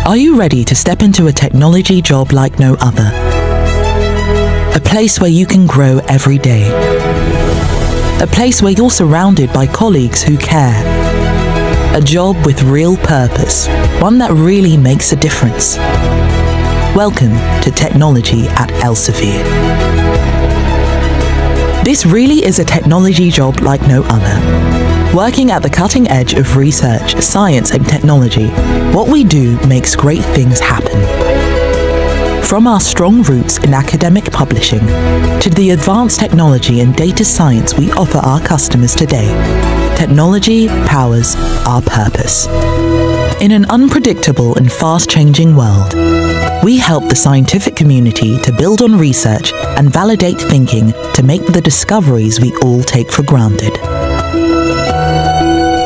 Are you ready to step into a technology job like no other? A place where you can grow every day. A place where you're surrounded by colleagues who care. A job with real purpose, one that really makes a difference. Welcome to Technology at Elsevier. This really is a technology job like no other. Working at the cutting edge of research, science and technology, what we do makes great things happen. From our strong roots in academic publishing to the advanced technology and data science we offer our customers today, technology powers our purpose. In an unpredictable and fast-changing world, we help the scientific community to build on research and validate thinking to make the discoveries we all take for granted.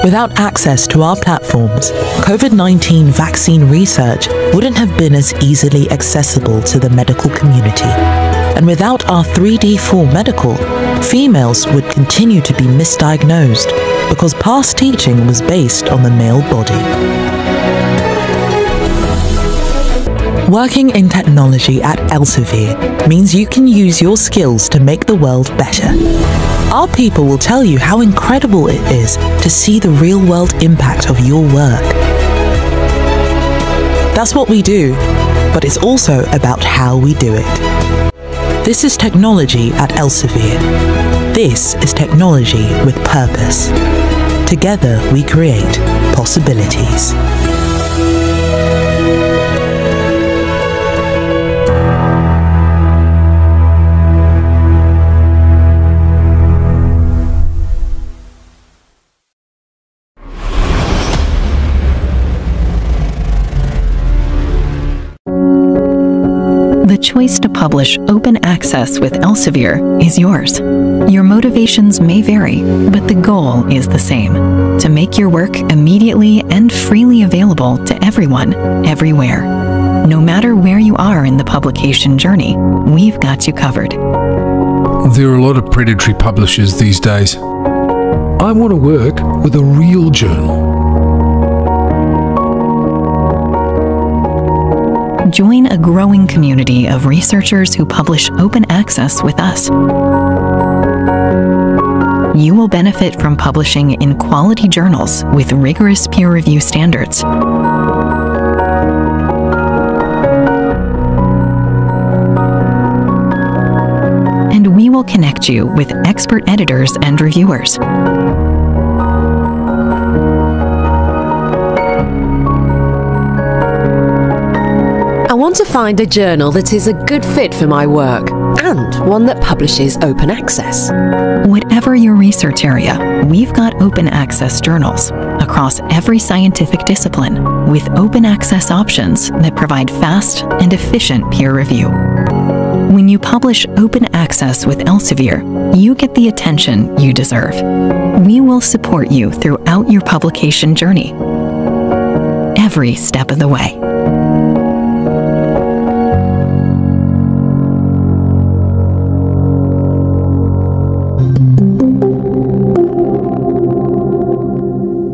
Without access to our platforms, COVID-19 vaccine research wouldn't have been as easily accessible to the medical community. And without our 3D4 Medical, females would continue to be misdiagnosed because past teaching was based on the male body. Working in technology at Elsevier means you can use your skills to make the world better. Our people will tell you how incredible it is to see the real-world impact of your work. That's what we do, but it's also about how we do it. This is technology at Elsevier. This is technology with purpose. Together we create possibilities. The choice to publish open access with Elsevier is yours. Your motivations may vary, but the goal is the same: to make your work immediately and freely available to everyone, everywhere. No matter where you are in the publication journey, we've got you covered. There are a lot of predatory publishers these days. I want to work with a real journal. Join a growing community of researchers who publish open access with us. You will benefit from publishing in quality journals with rigorous peer review standards. And we will connect you with expert editors and reviewers. I want to find a journal that is a good fit for my work and one that publishes open access. Whatever your research area, we've got open access journals across every scientific discipline with open access options that provide fast and efficient peer review. When you publish open access with Elsevier, you get the attention you deserve. We will support you throughout your publication journey, every step of the way.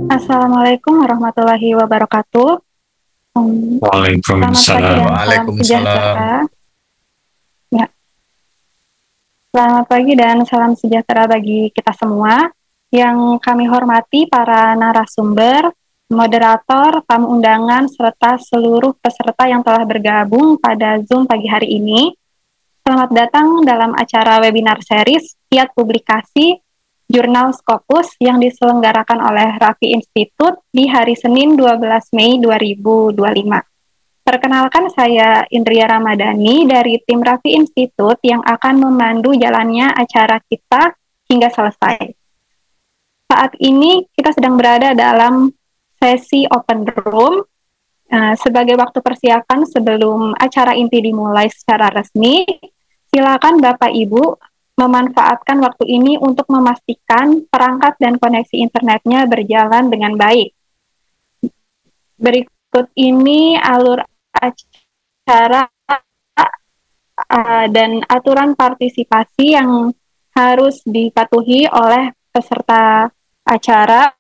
Assalamualaikum warahmatullahi wabarakatuh. Waalaikumsalam. Waalaikumsalam. Ya. Selamat pagi dan salam sejahtera bagi kita semua. Yang kami hormati para narasumber, moderator, tamu undangan, serta seluruh peserta yang telah bergabung pada Zoom pagi hari ini. Selamat datang dalam acara webinar series Kiat Publikasi Jurnal Scopus yang diselenggarakan oleh Rafi Institute di hari Senin 12 Mei 2025. Perkenalkan, saya Indria Ramadhani dari tim Rafi Institute yang akan memandu jalannya acara kita hingga selesai. Saat ini kita sedang berada dalam sesi open room sebagai waktu persiapan sebelum acara inti dimulai secara resmi. Silakan Bapak Ibu memanfaatkan waktu ini untuk memastikan perangkat dan koneksi internetnya berjalan dengan baik. Berikut ini alur acara dan aturan partisipasi yang harus dipatuhi oleh peserta acara.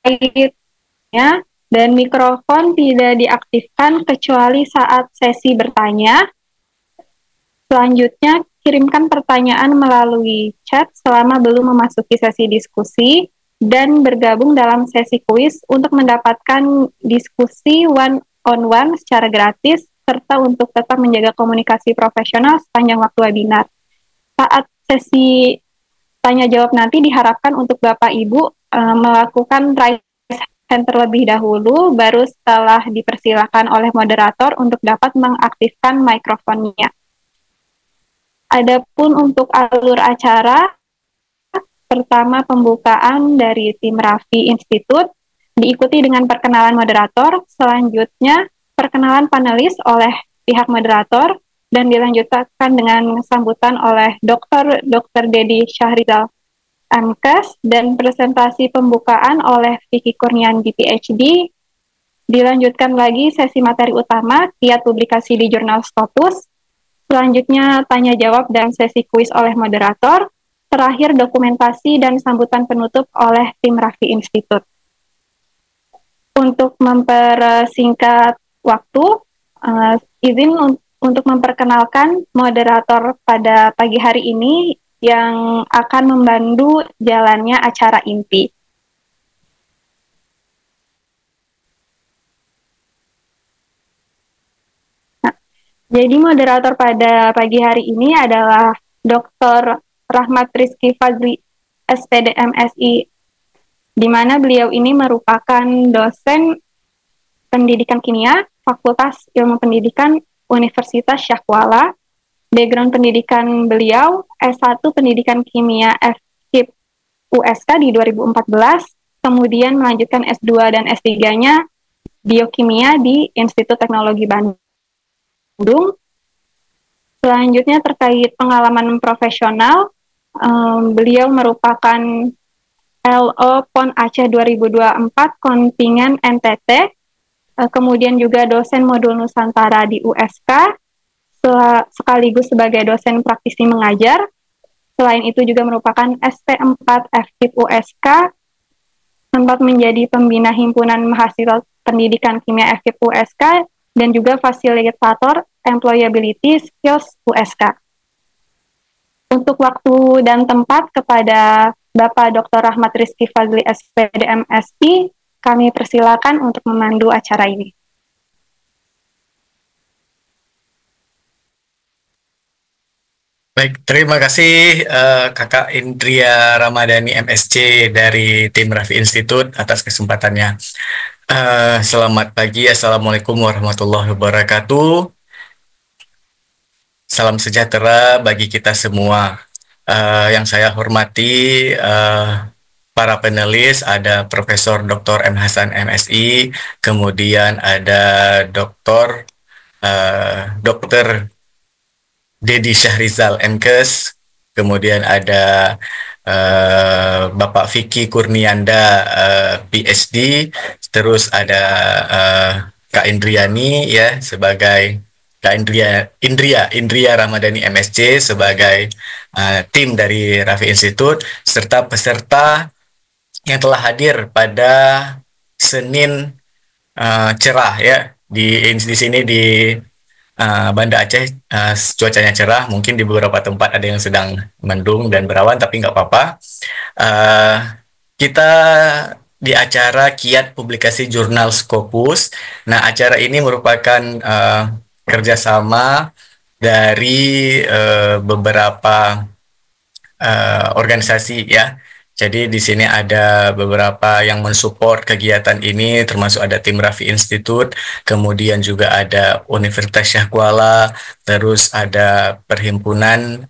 terkaitnya, dan mikrofon tidak diaktifkan kecuali saat sesi bertanya. Selanjutnya, kirimkan pertanyaan melalui chat selama belum memasuki sesi diskusi, dan bergabung dalam sesi kuis untuk mendapatkan diskusi one-on-one secara gratis, serta untuk tetap menjaga komunikasi profesional sepanjang waktu webinar. Saat sesi tanya-jawab nanti diharapkan untuk Bapak Ibu melakukan raise hand terlebih dahulu, baru setelah dipersilakan oleh moderator untuk dapat mengaktifkan mikrofonnya. Adapun untuk alur acara, pertama pembukaan dari tim Raffi Institute, diikuti dengan perkenalan moderator, selanjutnya perkenalan panelis oleh pihak moderator, dan dilanjutkan dengan sambutan oleh Dr. Dedi Syahrizal MKes, dan presentasi pembukaan oleh Vicky Kurniandi PhD. Dilanjutkan lagi sesi materi utama, kiat publikasi di jurnal Scopus. Selanjutnya tanya jawab dan sesi kuis oleh moderator. Terakhir dokumentasi dan sambutan penutup oleh tim Raffi Institute. Untuk mempersingkat waktu, izin untuk memperkenalkan moderator pada pagi hari ini yang akan membantu jalannya acara inti. Jadi moderator pada pagi hari ini adalah Dr. Rahmat Rizky Fadli, SPD MSI, di mana beliau ini merupakan dosen pendidikan kimia, Fakultas Ilmu Pendidikan Universitas Syahkuala. Background pendidikan beliau, S1 Pendidikan Kimia FKIP USK di 2014, kemudian melanjutkan S2 dan S3-nya Biokimia di Institut Teknologi Bandung. Selanjutnya terkait pengalaman profesional, beliau merupakan LO PON Aceh 2024 kontingen NTT, kemudian juga dosen modul Nusantara di USK, sekaligus sebagai dosen praktisi mengajar. Selain itu juga merupakan SP4 FKIP USK, sempat menjadi pembina himpunan mahasiswa pendidikan kimia FKIP USK, dan juga fasilitator Employability Skills USK. Untuk waktu dan tempat kepada Bapak Dr. Rahmat Rizky Fadli SPD MSI, kami persilakan untuk memandu acara ini. Baik, terima kasih Kakak Indria Ramadhani MSc dari tim Raffi Institute atas kesempatannya. Selamat pagi, Assalamualaikum warahmatullahi wabarakatuh. Salam sejahtera bagi kita semua. Yang saya hormati para panelis, ada Profesor Dr. M. Hasan MSI, kemudian ada Dr. Dedi Syahrizal MKes, kemudian ada Bapak Vicky Kurnianda PhD, terus ada Kak Indriani ya sebagai Kak Indria Ramadhani MSc sebagai tim dari Raffi Institute, serta peserta yang telah hadir pada Senin cerah ya di sini di Banda Aceh. Cuacanya cerah, mungkin di beberapa tempat ada yang sedang mendung dan berawan, tapi nggak apa-apa. Kita di acara Kiat Publikasi Jurnal Scopus. Nah, acara ini merupakan kerjasama dari beberapa organisasi ya. Jadi di sini ada beberapa yang mensupport kegiatan ini, termasuk ada tim Raffi Institute, kemudian juga ada Universitas Syahkuala, terus ada Perhimpunan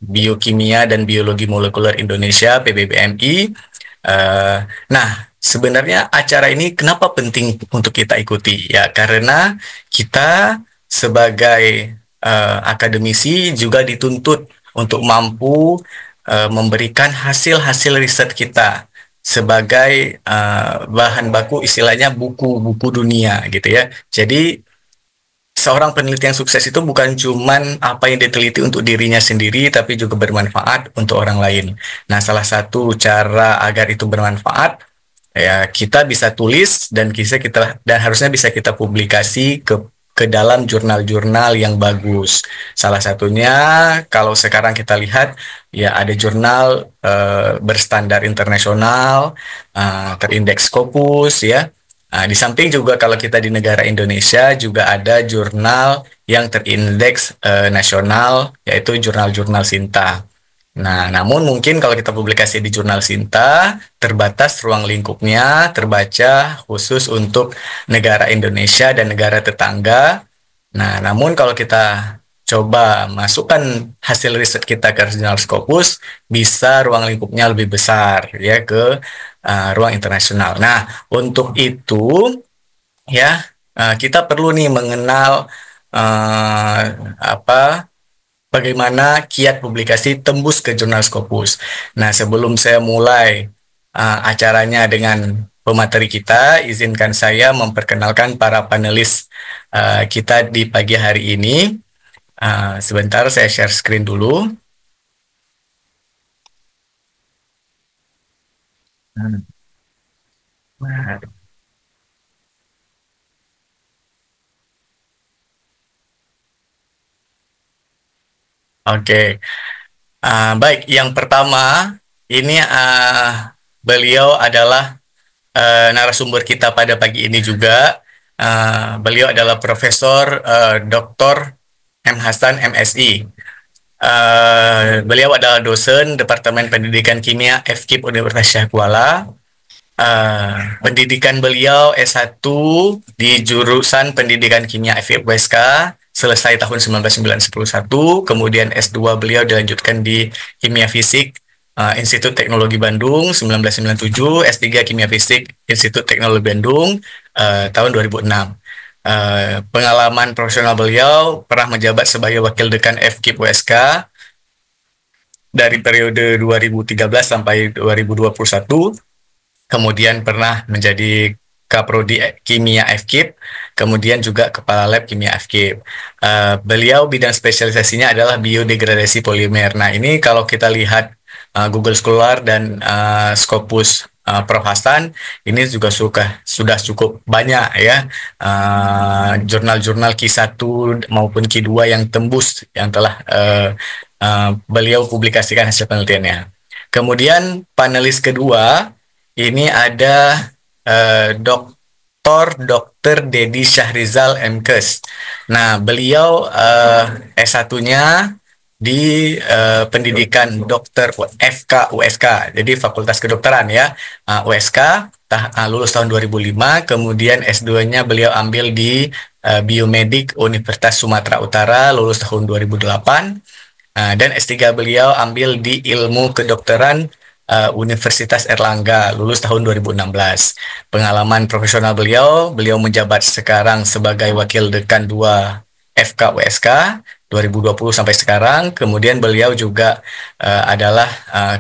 Biokimia dan Biologi Molekuler Indonesia (PBBMI). Nah, sebenarnya acara ini kenapa penting untuk kita ikuti? Ya, karena kita sebagai akademisi juga dituntut untuk mampu memberikan hasil-hasil riset kita sebagai bahan baku, istilahnya buku-buku dunia gitu ya. Jadi seorang peneliti yang sukses itu bukan cuman apa yang diteliti untuk dirinya sendiri, tapi juga bermanfaat untuk orang lain. Nah, salah satu cara agar itu bermanfaat, ya kita bisa tulis dan harusnya bisa kita publikasi ke dalam jurnal-jurnal yang bagus. Salah satunya kalau sekarang kita lihat ya ada jurnal berstandar internasional, terindeks Scopus ya. Nah, di samping juga kalau kita di negara Indonesia juga ada jurnal yang terindeks nasional, yaitu jurnal-jurnal Sinta. Nah, namun mungkin kalau kita publikasi di jurnal Sinta, terbatas ruang lingkupnya, terbaca khusus untuk negara Indonesia dan negara tetangga. Nah, namun kalau kita coba masukkan hasil riset kita ke jurnal Scopus, bisa ruang lingkupnya lebih besar ya ke ruang internasional. Nah, untuk itu ya kita perlu nih mengenal bagaimana kiat publikasi tembus ke jurnal Scopus. Nah, sebelum saya mulai acaranya dengan pemateri kita, izinkan saya memperkenalkan para panelis kita di pagi hari ini. Sebentar, saya share screen dulu. Oke. Baik, yang pertama ini beliau adalah narasumber kita pada pagi ini juga. Beliau adalah Profesor Dr. M. Hasan, MSI. Beliau adalah dosen Departemen Pendidikan Kimia FKIP Universitas Syah Kuala. Pendidikan beliau S1 di jurusan Pendidikan Kimia FKIP USK selesai tahun 1991, kemudian S2 beliau dilanjutkan di Kimia Fisik Institut Teknologi Bandung 1997, S3 Kimia Fisik Institut Teknologi Bandung tahun 2006. Pengalaman profesional beliau pernah menjabat sebagai Wakil Dekan FKIP USK dari periode 2013 sampai 2021, kemudian pernah menjadi Kaprodi Kimia FKIP, kemudian juga Kepala Lab Kimia FKIP. Beliau bidang spesialisasinya adalah biodegradasi polimer. Nah, ini kalau kita lihat Google Scholar dan Scopus Prof. Hasan, ini juga sudah cukup banyak ya jurnal-jurnal Q1 maupun Q2 yang tembus yang telah beliau publikasikan hasil penelitiannya. Kemudian panelis kedua ini ada Dr. Dedi Syahrizal MKes. Nah, beliau S1-nya di pendidikan dokter FK USK, jadi Fakultas Kedokteran ya, USK, lulus tahun 2005, kemudian S2-nya beliau ambil di Biomedik Universitas Sumatera Utara, lulus tahun 2008, dan S3 beliau ambil di Ilmu Kedokteran Universitas Erlangga, lulus tahun 2016. Pengalaman profesional beliau menjabat sekarang sebagai Wakil Dekan 2 FK USK 2020 sampai sekarang. Kemudian beliau juga adalah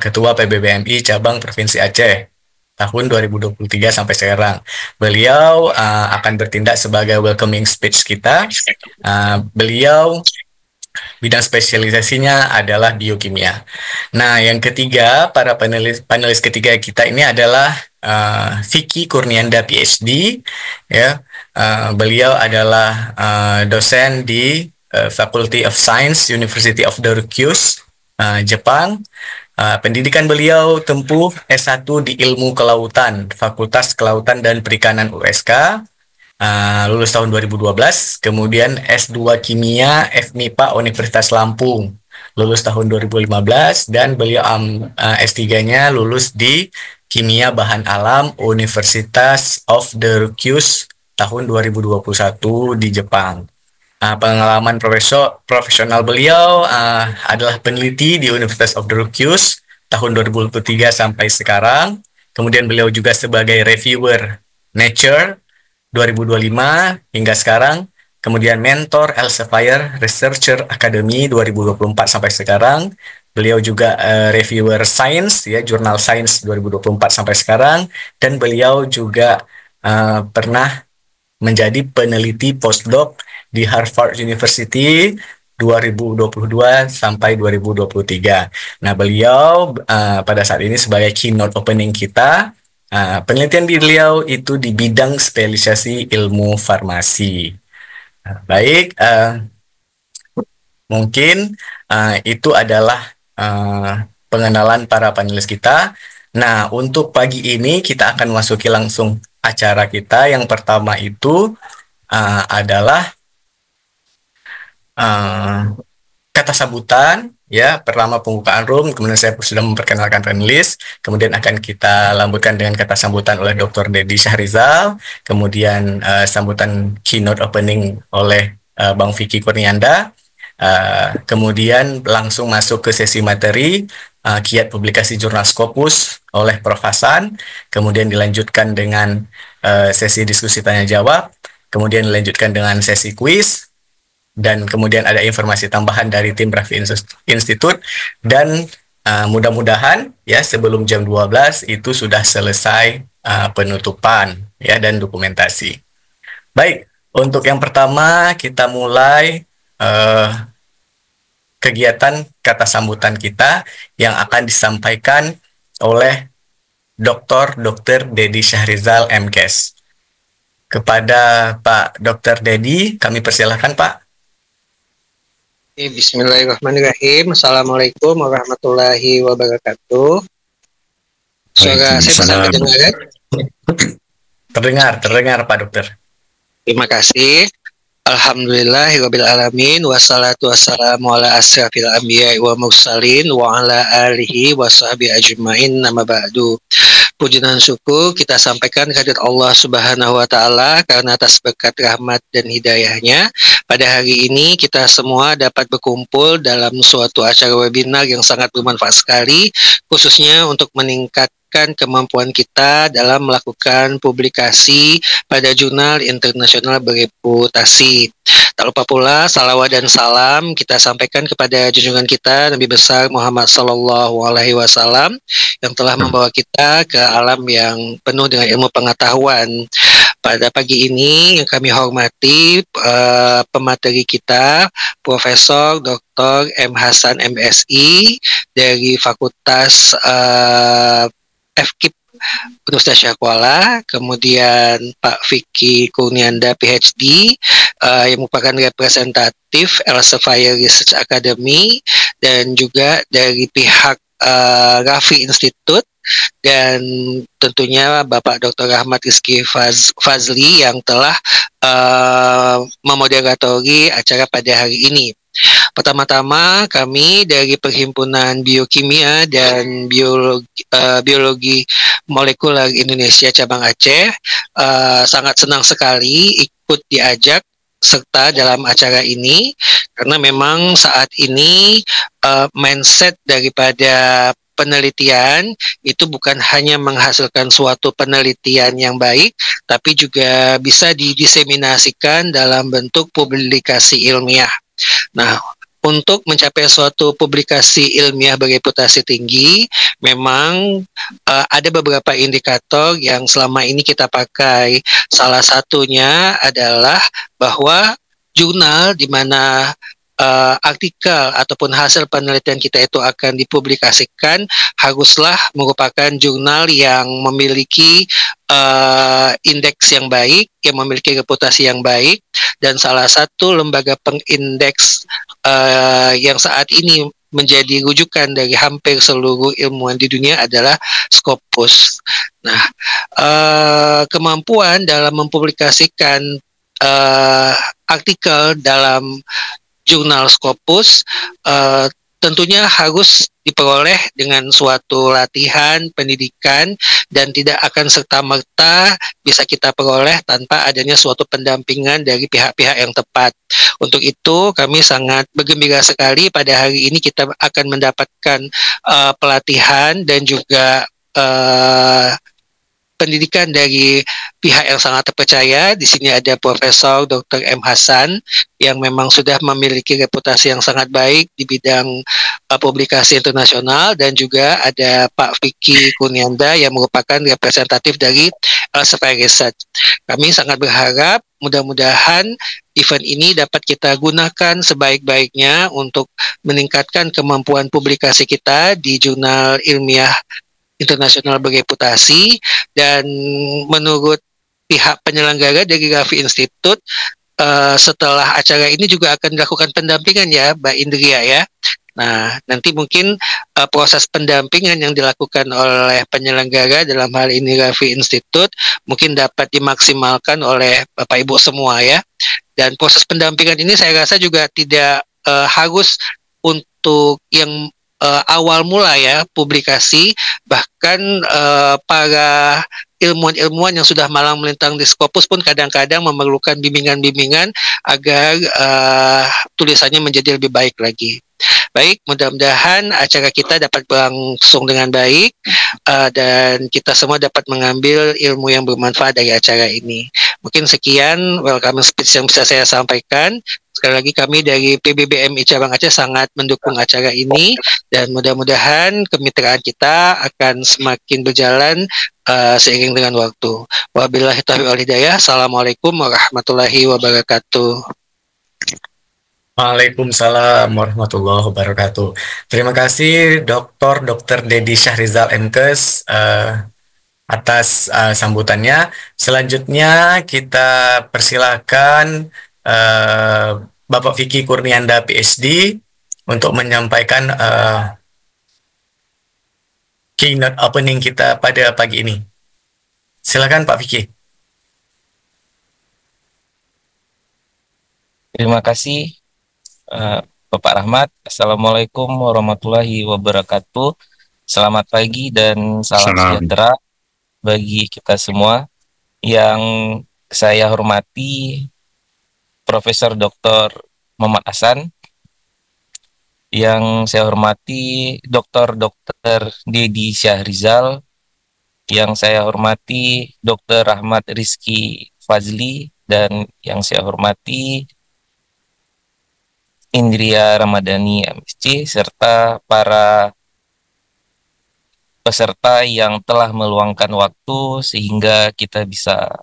Ketua PBBMI Cabang Provinsi Aceh tahun 2023 sampai sekarang. Beliau akan bertindak sebagai welcoming speech kita. Beliau bidang spesialisasinya adalah biokimia. Nah, yang ketiga, para panelis ketiga kita ini adalah Vicky Kurnianda PhD. Ya, beliau adalah dosen di Faculty of Science, University of Syracuse, Jepang. Pendidikan beliau tempuh S1 di Ilmu Kelautan, Fakultas Kelautan dan Perikanan USK. Lulus tahun 2012, kemudian S2 Kimia FMIPA Universitas Lampung, lulus tahun 2015, dan beliau S3-nya lulus di Kimia Bahan Alam Universitas of Syracuse tahun 2021 di Jepang. Pengalaman profesional beliau adalah peneliti di Universitas of Syracuse tahun 2023 sampai sekarang. Kemudian beliau juga sebagai reviewer Nature 2025 hingga sekarang, kemudian mentor Elsevier Researcher Academy 2024 sampai sekarang. Beliau juga reviewer Science ya, jurnal Science 2024 sampai sekarang, dan beliau juga pernah menjadi peneliti postdoc di Harvard University 2022 sampai 2023. Nah, beliau pada saat ini sebagai keynote opening kita, penelitian beliau itu di bidang spesialisasi ilmu farmasi. Baik, mungkin itu adalah pengenalan para panelis kita. Nah, untuk pagi ini kita akan masuki langsung acara kita. Yang pertama itu adalah kata sambutan, ya. Pertama pembukaan room, kemudian saya sudah memperkenalkan panelis, kemudian akan kita lanjutkan dengan kata sambutan oleh Dr. Dedi Syahrizal, kemudian sambutan keynote opening oleh Bang Vicky Kurnianda, kemudian langsung masuk ke sesi materi, kiat publikasi jurnal Scopus oleh Prof. Hasan, kemudian dilanjutkan dengan sesi diskusi tanya jawab, kemudian dilanjutkan dengan sesi kuis, dan kemudian ada informasi tambahan dari tim Rafi Institute, dan mudah-mudahan ya sebelum jam 12 itu sudah selesai penutupan ya dan dokumentasi. Baik, untuk yang pertama kita mulai kegiatan kata sambutan kita yang akan disampaikan oleh Dr. Dedi Syahrizal MKes. Kepada Pak Dr. Dedi, kami persilahkan Pak. Bismillahirrahmanirrahim. Assalamualaikum warahmatullahi wabarakatuh. Suara saya bisa terdengar? Terdengar Pak Dokter. Terima kasih. Alhamdulillahirabbil alamin, wassalatu wassalamu ala asrafil anbiya'i wa mursalin wa ala alihi wa sahbihi ajmain, nama ba'du. Puji dan syukur kita sampaikan kehadirat Allah Subhanahu wa taala karena atas berkat rahmat dan hidayahnya pada hari ini kita semua dapat berkumpul dalam suatu acara webinar yang sangat bermanfaat sekali, khususnya untuk meningkatkan kemampuan kita dalam melakukan publikasi pada jurnal internasional bereputasi. Tak lupa pula salawat dan salam kita sampaikan kepada junjungan kita Nabi besar Muhammad SAW yang telah membawa kita ke alam yang penuh dengan ilmu pengetahuan. Pada pagi ini yang kami hormati pemateri kita Profesor Dr. M. Hasan MSI dari Fakultas FKIP Universitas Syarif Kuala, kemudian Pak Vicky Kurnianda PhD yang merupakan representatif Elsevier Research Academy, dan juga dari pihak Rafi Institute, dan tentunya Bapak Dr. Rahmat Rizky Fazli yang telah memoderatori acara pada hari ini. Pertama-tama kami dari Perhimpunan Biokimia dan Biologi Molekuler Indonesia Cabang Aceh sangat senang sekali ikut diajak serta dalam acara ini, karena memang saat ini mindset daripada penelitian itu bukan hanya menghasilkan suatu penelitian yang baik, tapi juga bisa didiseminasikan dalam bentuk publikasi ilmiah. Nah, untuk mencapai suatu publikasi ilmiah bereputasi tinggi, memang ada beberapa indikator yang selama ini kita pakai. Salah satunya adalah bahwa jurnal di mana artikel ataupun hasil penelitian kita itu akan dipublikasikan haruslah merupakan jurnal yang memiliki indeks yang baik, yang memiliki reputasi yang baik, dan salah satu lembaga pengindeks yang saat ini menjadi rujukan dari hampir seluruh ilmuwan di dunia adalah Scopus. Nah, kemampuan dalam mempublikasikan artikel dalam jurnal Scopus tentunya harus diperoleh dengan suatu latihan, pendidikan, dan tidak akan serta-merta bisa kita peroleh tanpa adanya suatu pendampingan dari pihak-pihak yang tepat. Untuk itu kami sangat bergembira sekali pada hari ini kita akan mendapatkan pelatihan dan juga pendidikan dari pihak yang sangat terpercaya. Di sini ada Profesor Dr. M. Hasan yang memang sudah memiliki reputasi yang sangat baik di bidang publikasi internasional, dan juga ada Pak Vicky Kurnianda yang merupakan representatif dari Elsevier Research. Kami sangat berharap mudah-mudahan event ini dapat kita gunakan sebaik-baiknya untuk meningkatkan kemampuan publikasi kita di jurnal ilmiah internasional bereputasi. Dan menurut pihak penyelenggara dari Rafi Institute, setelah acara ini juga akan dilakukan pendampingan ya Mbak Indria ya. Nah, nanti mungkin proses pendampingan yang dilakukan oleh penyelenggara, dalam hal ini Rafi Institute, mungkin dapat dimaksimalkan oleh Bapak Ibu semua ya. Dan proses pendampingan ini saya rasa juga tidak harus untuk yang awal mula ya publikasi, bahkan para ilmuwan-ilmuwan yang sudah malang melintang di Scopus pun kadang-kadang memerlukan bimbingan-bimbingan agar tulisannya menjadi lebih baik lagi. Baik, mudah-mudahan acara kita dapat berlangsung dengan baik, dan kita semua dapat mengambil ilmu yang bermanfaat dari acara ini. Mungkin sekian welcome speech yang bisa saya sampaikan. Sekali lagi kami dari PBBMI Cabang Aceh sangat mendukung acara ini, dan mudah-mudahan kemitraan kita akan semakin berjalan seiring dengan waktu. Wabillahi taufiq wal hidayah. Assalamualaikum warahmatullahi wabarakatuh. Waalaikumsalam warahmatullahi wabarakatuh. Terima kasih Dr. Dedi Syahrizal MKes atas sambutannya. Selanjutnya kita persilakan Bapak Vicky Kurnianda PhD untuk menyampaikan keynote opening kita pada pagi ini. Silakan Pak Vicky. Terima kasih Bapak Rahmat. Assalamualaikum warahmatullahi wabarakatuh. Selamat pagi dan salam sejahtera bagi kita semua. Yang saya hormati Profesor Dr. Muhammad Hasan, yang saya hormati Dr. Dedi Syahrizal, yang saya hormati Dr. Rahmat Rizky Fazli, dan yang saya hormati Indria Ramadhani MSc, serta para peserta yang telah meluangkan waktu sehingga kita bisa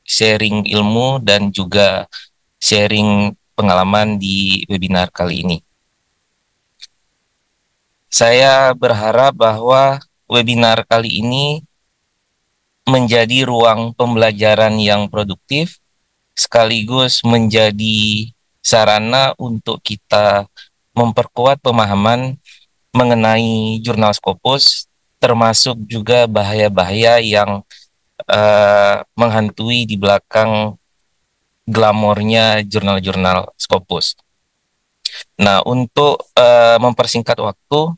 sharing ilmu dan juga sharing pengalaman di webinar kali ini. Saya berharap bahwa webinar kali ini menjadi ruang pembelajaran yang produktif, sekaligus menjadi sarana untuk kita memperkuat pemahaman mengenai jurnal Scopus, termasuk juga bahaya-bahaya yang menghantui di belakang glamornya jurnal-jurnal Scopus. Nah, untuk mempersingkat waktu,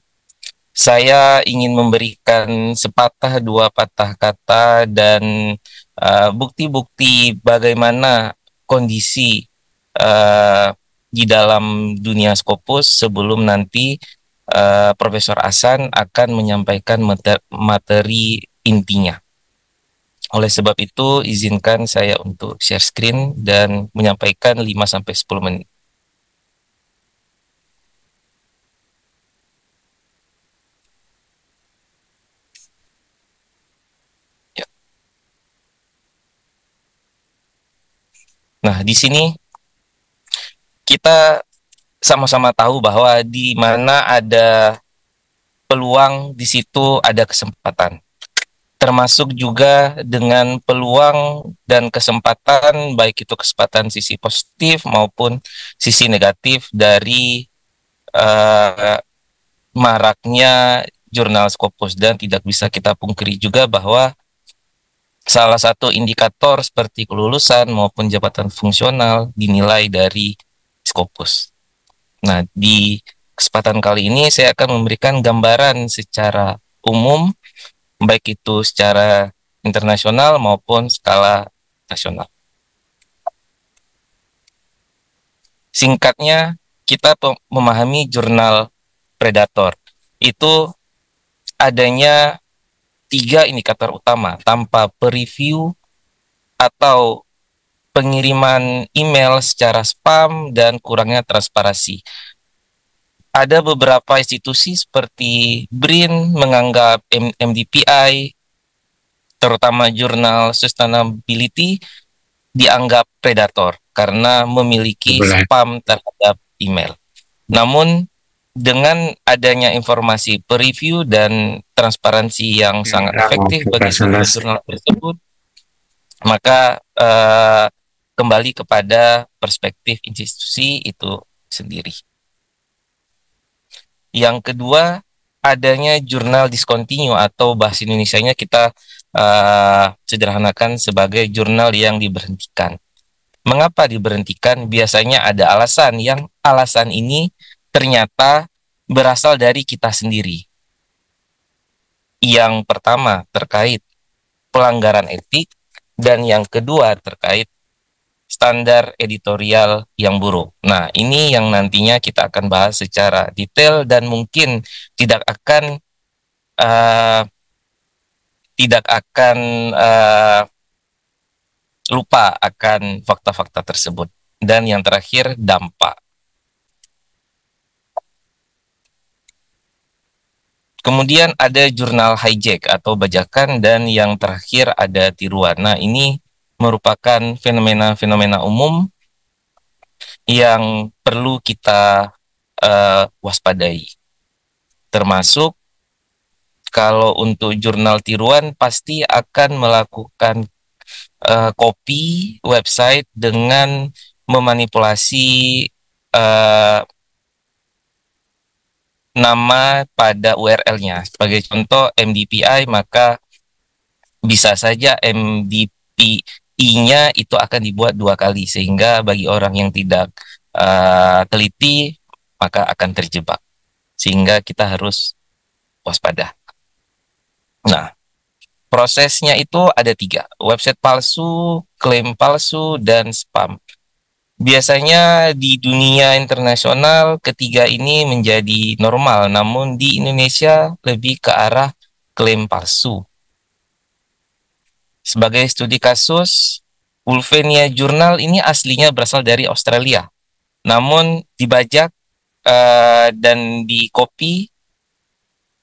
saya ingin memberikan sepatah dua patah kata dan bukti-bukti bagaimana kondisi di dalam dunia Scopus sebelum nanti Profesor Hasan akan menyampaikan materi intinya. Oleh sebab itu, izinkan saya untuk share screen dan menyampaikan 5-10 menit. Ya. Nah, di sini kita sama-sama tahu bahwa di mana ada peluang, di situ ada kesempatan. Termasuk juga dengan peluang dan kesempatan, baik itu kesempatan sisi positif maupun sisi negatif dari maraknya jurnal Scopus. Dan tidak bisa kita pungkiri juga bahwa salah satu indikator seperti kelulusan maupun jabatan fungsional dinilai dari Scopus. Nah, di kesempatan kali ini saya akan memberikan gambaran secara umum, baik itu secara internasional maupun skala nasional. Singkatnya, kita memahami jurnal Predator. Itu adanya 3 indikator utama. Tanpa preview atau pengiriman email secara spam dan kurangnya transparansi. Ada beberapa institusi seperti BRIN menganggap MDPI, terutama jurnal sustainability, dianggap predator karena memiliki spam terhadap email. Namun dengan adanya informasi preview dan transparansi yang sangat efektif bagi jurnal tersebut, maka kembali kepada perspektif institusi itu sendiri. Yang kedua, adanya jurnal discontinue atau bahasa Indonesianya kita sederhanakan sebagai jurnal yang diberhentikan. Mengapa diberhentikan? Biasanya ada alasan ini ternyata berasal dari kita sendiri. Yang pertama terkait pelanggaran etik, dan yang kedua terkait standar editorial yang buruk. Nah, ini yang nantinya kita akan bahas secara detail dan mungkin tidak akan lupa akan fakta-fakta tersebut. Dan yang terakhir, dampak. Kemudian ada jurnal hijack atau bajakan, dan yang terakhir ada tiruan. Nah, ini merupakan fenomena-fenomena umum yang perlu kita waspadai. Termasuk kalau untuk jurnal tiruan pasti akan melakukan copy website dengan memanipulasi nama pada URL-nya. Sebagai contoh MDPI, maka bisa saja MDPI-nya itu akan dibuat 2 kali, sehingga bagi orang yang tidak teliti maka akan terjebak. Sehingga kita harus waspada. Nah, prosesnya itu ada 3. Website palsu, klaim palsu, dan spam. Biasanya di dunia internasional ketiga ini menjadi normal, namun di Indonesia lebih ke arah klaim palsu. Sebagai studi kasus, Wolfenia Journal ini aslinya berasal dari Australia, namun dibajak dan di-copy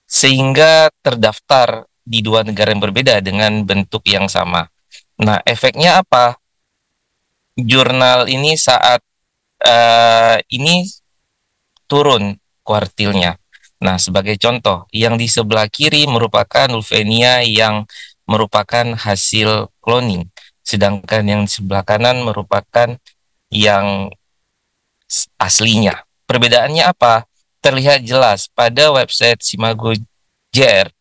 sehingga terdaftar di 2 negara yang berbeda dengan bentuk yang sama. Nah, efeknya apa? Jurnal ini saat ini turun kuartilnya. Nah, sebagai contoh, yang di sebelah kiri merupakan Wolfenia yang merupakan hasil cloning, sedangkan yang di sebelah kanan merupakan yang aslinya. Perbedaannya apa? Terlihat jelas pada website Simago JR,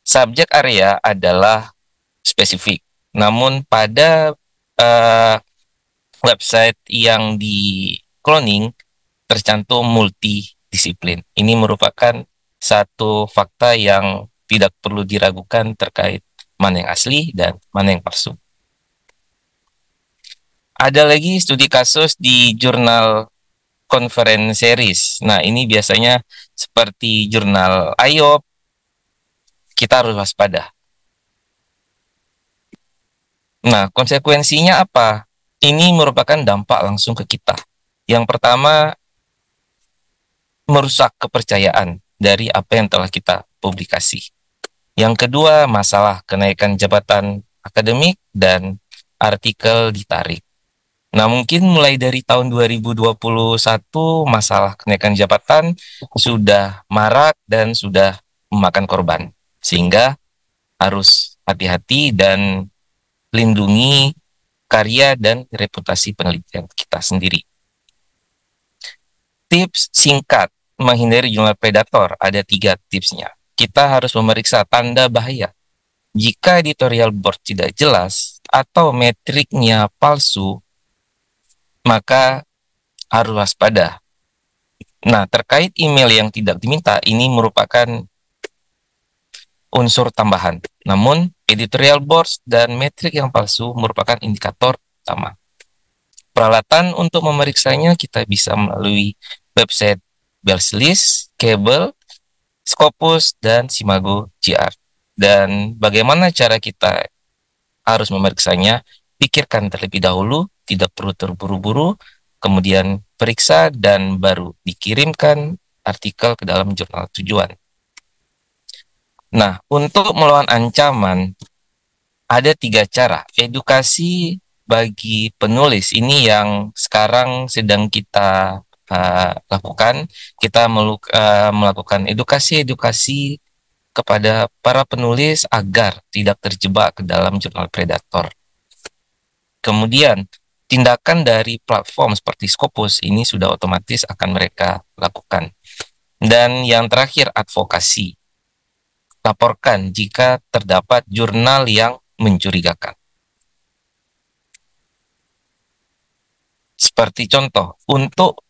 subjek area adalah spesifik. Namun pada website yang di cloning tercantum multidisiplin. Ini merupakan satu fakta yang tidak perlu diragukan terkait mana yang asli dan mana yang palsu. Ada lagi studi kasus di jurnal Conference Series. Nah, ini biasanya seperti jurnal IOP, kita harus waspada. Nah, konsekuensinya apa? Ini merupakan dampak langsung ke kita. Yang pertama, merusak kepercayaan dari apa yang telah kita publikasi. Yang kedua, masalah kenaikan jabatan akademik dan artikel ditarik. Nah, mungkin mulai dari tahun 2021 masalah kenaikan jabatan sudah marak dan sudah memakan korban. Sehingga harus hati-hati dan lindungi karya dan reputasi penelitian kita sendiri. Tips singkat menghindari jurnal predator, ada 3 tipsnya. Kita harus memeriksa tanda bahaya. Jika editorial board tidak jelas atau metriknya palsu, maka harus waspada. Nah, terkait email yang tidak diminta, ini merupakan unsur tambahan. Namun, editorial boards dan metrik yang palsu merupakan indikator utama. Peralatan untuk memeriksanya kita bisa melalui website Bells List, Kabel, Scopus, dan Simago JR. Dan bagaimana cara kita harus memeriksanya? Pikirkan terlebih dahulu, tidak perlu terburu-buru, kemudian periksa dan baru dikirimkan artikel ke dalam jurnal tujuan. Nah, untuk melawan ancaman ada 3 cara. Edukasi bagi penulis ini yang sekarang sedang kita lakukan. Kita melakukan edukasi kepada para penulis agar tidak terjebak ke dalam jurnal predator. Kemudian, tindakan dari platform seperti Scopus ini sudah otomatis akan mereka lakukan. Dan yang terakhir, advokasi. Laporkan jika terdapat jurnal yang mencurigakan. Seperti contoh, untuk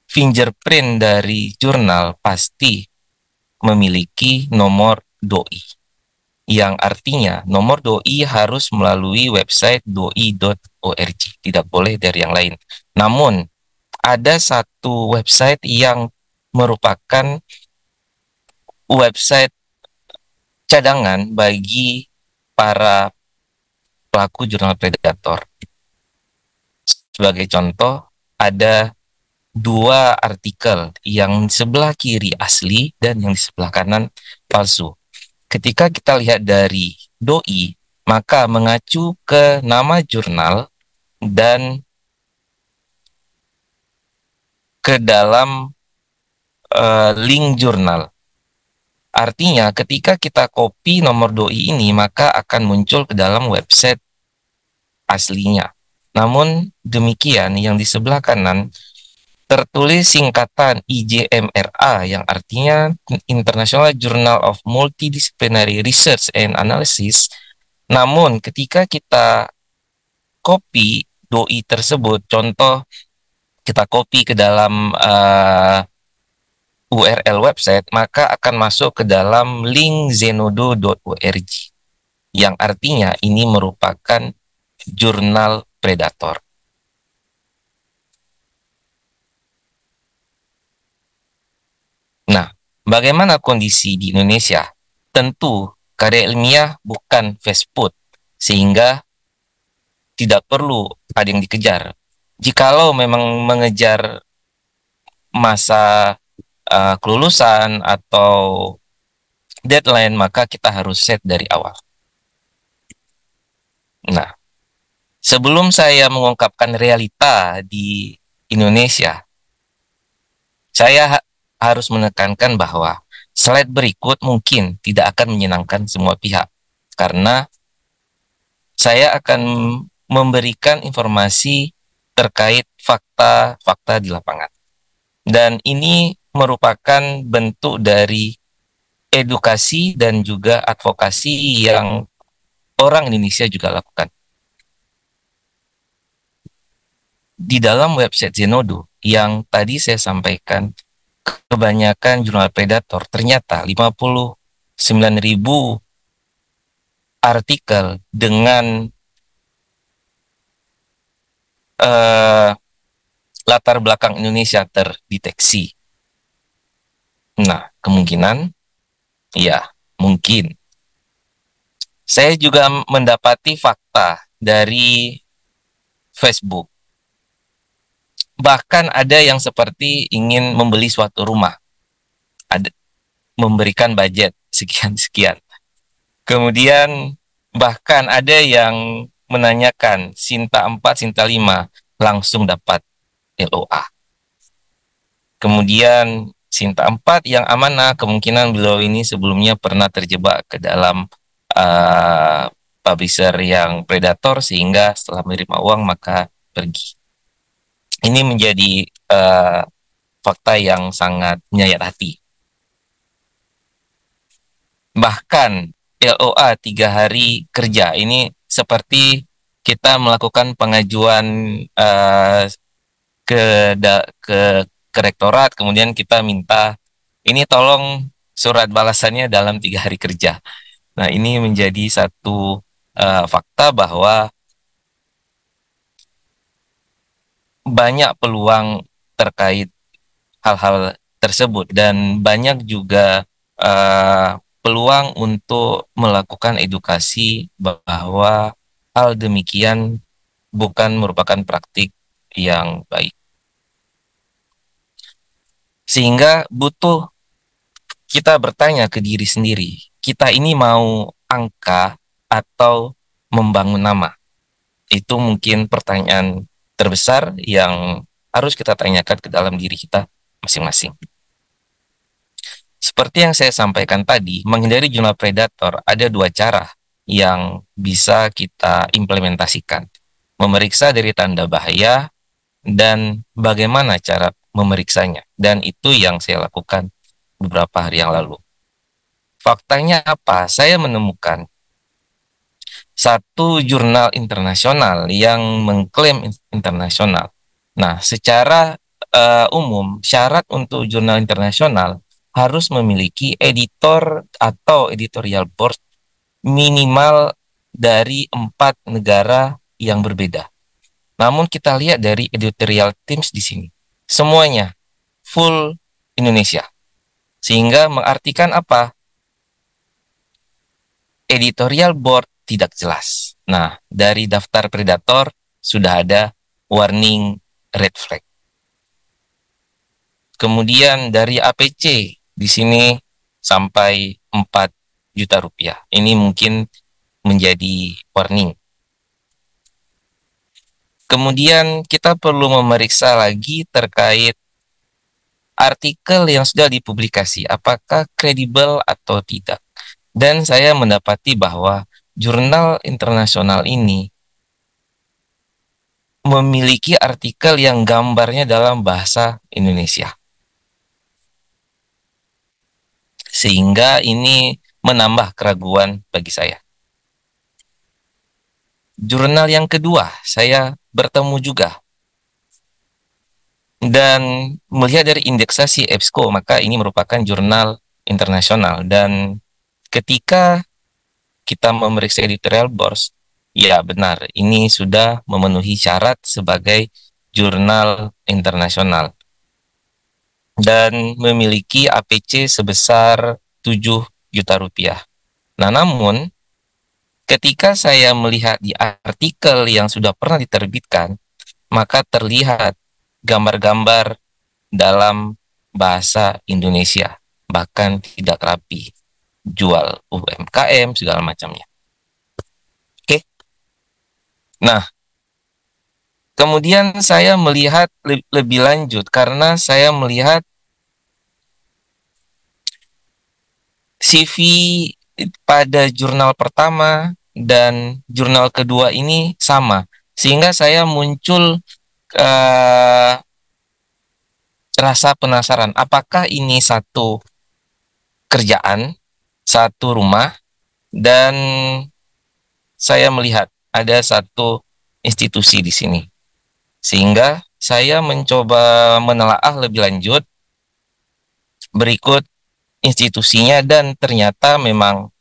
fingerprint dari jurnal pasti memiliki nomor doi, yang artinya nomor doi harus melalui website doi.org, tidak boleh dari yang lain. Namun, ada satu website yang merupakan website cadangan bagi para pelaku jurnal predator. Sebagai contoh, ada 2 artikel yang sebelah kiri asli dan yang di sebelah kanan palsu. Ketika kita lihat dari doi, maka mengacu ke nama jurnal dan ke dalam link jurnal. Artinya ketika kita copy nomor doi ini, maka akan muncul ke dalam website aslinya. Namun demikian, yang di sebelah kanan tertulis singkatan IJMRA, yang artinya International Journal of Multidisciplinary Research and Analysis. Namun ketika kita copy doi tersebut, contoh kita copy ke dalam URL website, maka akan masuk ke dalam link zenodo.org, yang artinya ini merupakan jurnal predator. Nah, bagaimana kondisi di Indonesia? Tentu karya ilmiah bukan fast food, sehingga tidak perlu ada yang dikejar. Jikalau memang mengejar masa kelulusan atau deadline, maka kita harus set dari awal. Nah, sebelum saya mengungkapkan realita di Indonesia, saya harus menekankan bahwa slide berikut mungkin tidak akan menyenangkan semua pihak, karena saya akan memberikan informasi terkait fakta-fakta di lapangan. Dan ini merupakan bentuk dari edukasi dan juga advokasi yang orang Indonesia juga lakukan. Di dalam website Zenodo yang tadi saya sampaikan, kebanyakan jurnal predator ternyata 59.000 artikel dengan latar belakang Indonesia terdeteksi. Nah, kemungkinan, ya mungkin. Saya juga mendapati fakta dari Facebook. Bahkan ada yang seperti ingin membeli suatu rumah, ada memberikan budget sekian-sekian. Kemudian bahkan ada yang menanyakan Sinta 4, Sinta 5 langsung dapat LOA. Kemudian Sinta 4 yang amanah, kemungkinan beliau ini sebelumnya pernah terjebak ke dalam publisher yang predator, sehingga setelah menerima uang maka pergi. Ini menjadi fakta yang sangat menyayat hati. Bahkan LOA 3 hari kerja ini seperti kita melakukan pengajuan ke rektorat, kemudian kita minta ini tolong surat balasannya dalam 3 hari kerja. Nah, ini menjadi satu fakta bahwa banyak peluang terkait hal-hal tersebut, dan banyak juga peluang untuk melakukan edukasi bahwa hal demikian bukan merupakan praktik yang baik. Sehingga butuh kita bertanya ke diri sendiri, kita ini mau angka atau membangun nama? Itu mungkin pertanyaan terbesar yang harus kita tanyakan ke dalam diri kita masing-masing. Seperti yang saya sampaikan tadi, menghindari jurnal predator ada dua cara yang bisa kita implementasikan. Memeriksa dari tanda bahaya dan bagaimana cara memeriksanya. Dan itu yang saya lakukan beberapa hari yang lalu. Faktanya apa? Saya menemukan satu jurnal internasional yang mengklaim internasional. Nah, secara umum, syarat untuk jurnal internasional harus memiliki editor atau editorial board minimal dari 4 negara yang berbeda. Namun kita lihat dari editorial teams di sini, semuanya full Indonesia. Sehingga mengartikan apa? Editorial board tidak jelas. Nah, dari daftar predator sudah ada warning red flag. Kemudian dari APC di sini sampai 4 juta rupiah. Ini mungkin menjadi warning. Kemudian kita perlu memeriksa lagi terkait artikel yang sudah dipublikasi, apakah kredibel atau tidak. Dan saya mendapati bahwa jurnal internasional ini memiliki artikel yang gambarnya dalam bahasa Indonesia. Sehingga ini menambah keraguan bagi saya. Jurnal yang kedua, saya bertemu juga. Dan melihat dari indeksasi EBSCO, maka ini merupakan jurnal internasional. Dan ketika kita memeriksa editorial board, ya benar, ini sudah memenuhi syarat sebagai jurnal internasional. Dan memiliki APC sebesar 7 juta rupiah. Nah, namun ketika saya melihat di artikel yang sudah pernah diterbitkan, maka terlihat gambar-gambar dalam bahasa Indonesia, bahkan tidak rapi, jual UMKM, segala macamnya. Oke. Nah, kemudian saya melihat lebih lanjut, karena saya melihat CV pada jurnal pertama dan jurnal kedua ini sama, sehingga saya muncul rasa penasaran, apakah ini satu kerjaan, satu rumah, dan saya melihat ada satu institusi di sini. Sehingga saya mencoba menelaah lebih lanjut berikut institusinya, dan ternyata memang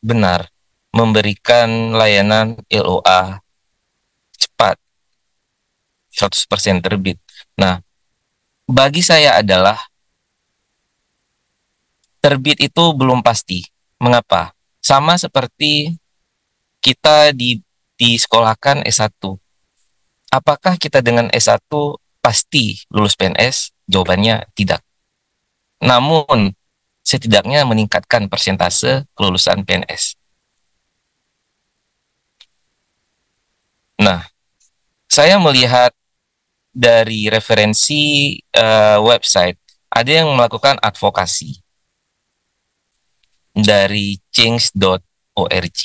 benar memberikan layanan LOA cepat 100% terbit. Nah, bagi saya adalah terbit itu belum pasti. Mengapa? Sama seperti kita disekolahkan S1. Apakah kita dengan S1 pasti lulus PNS? Jawabannya tidak. Namun, setidaknya meningkatkan persentase kelulusan PNS. Nah, saya melihat dari referensi website, ada yang melakukan advokasi dari change.org.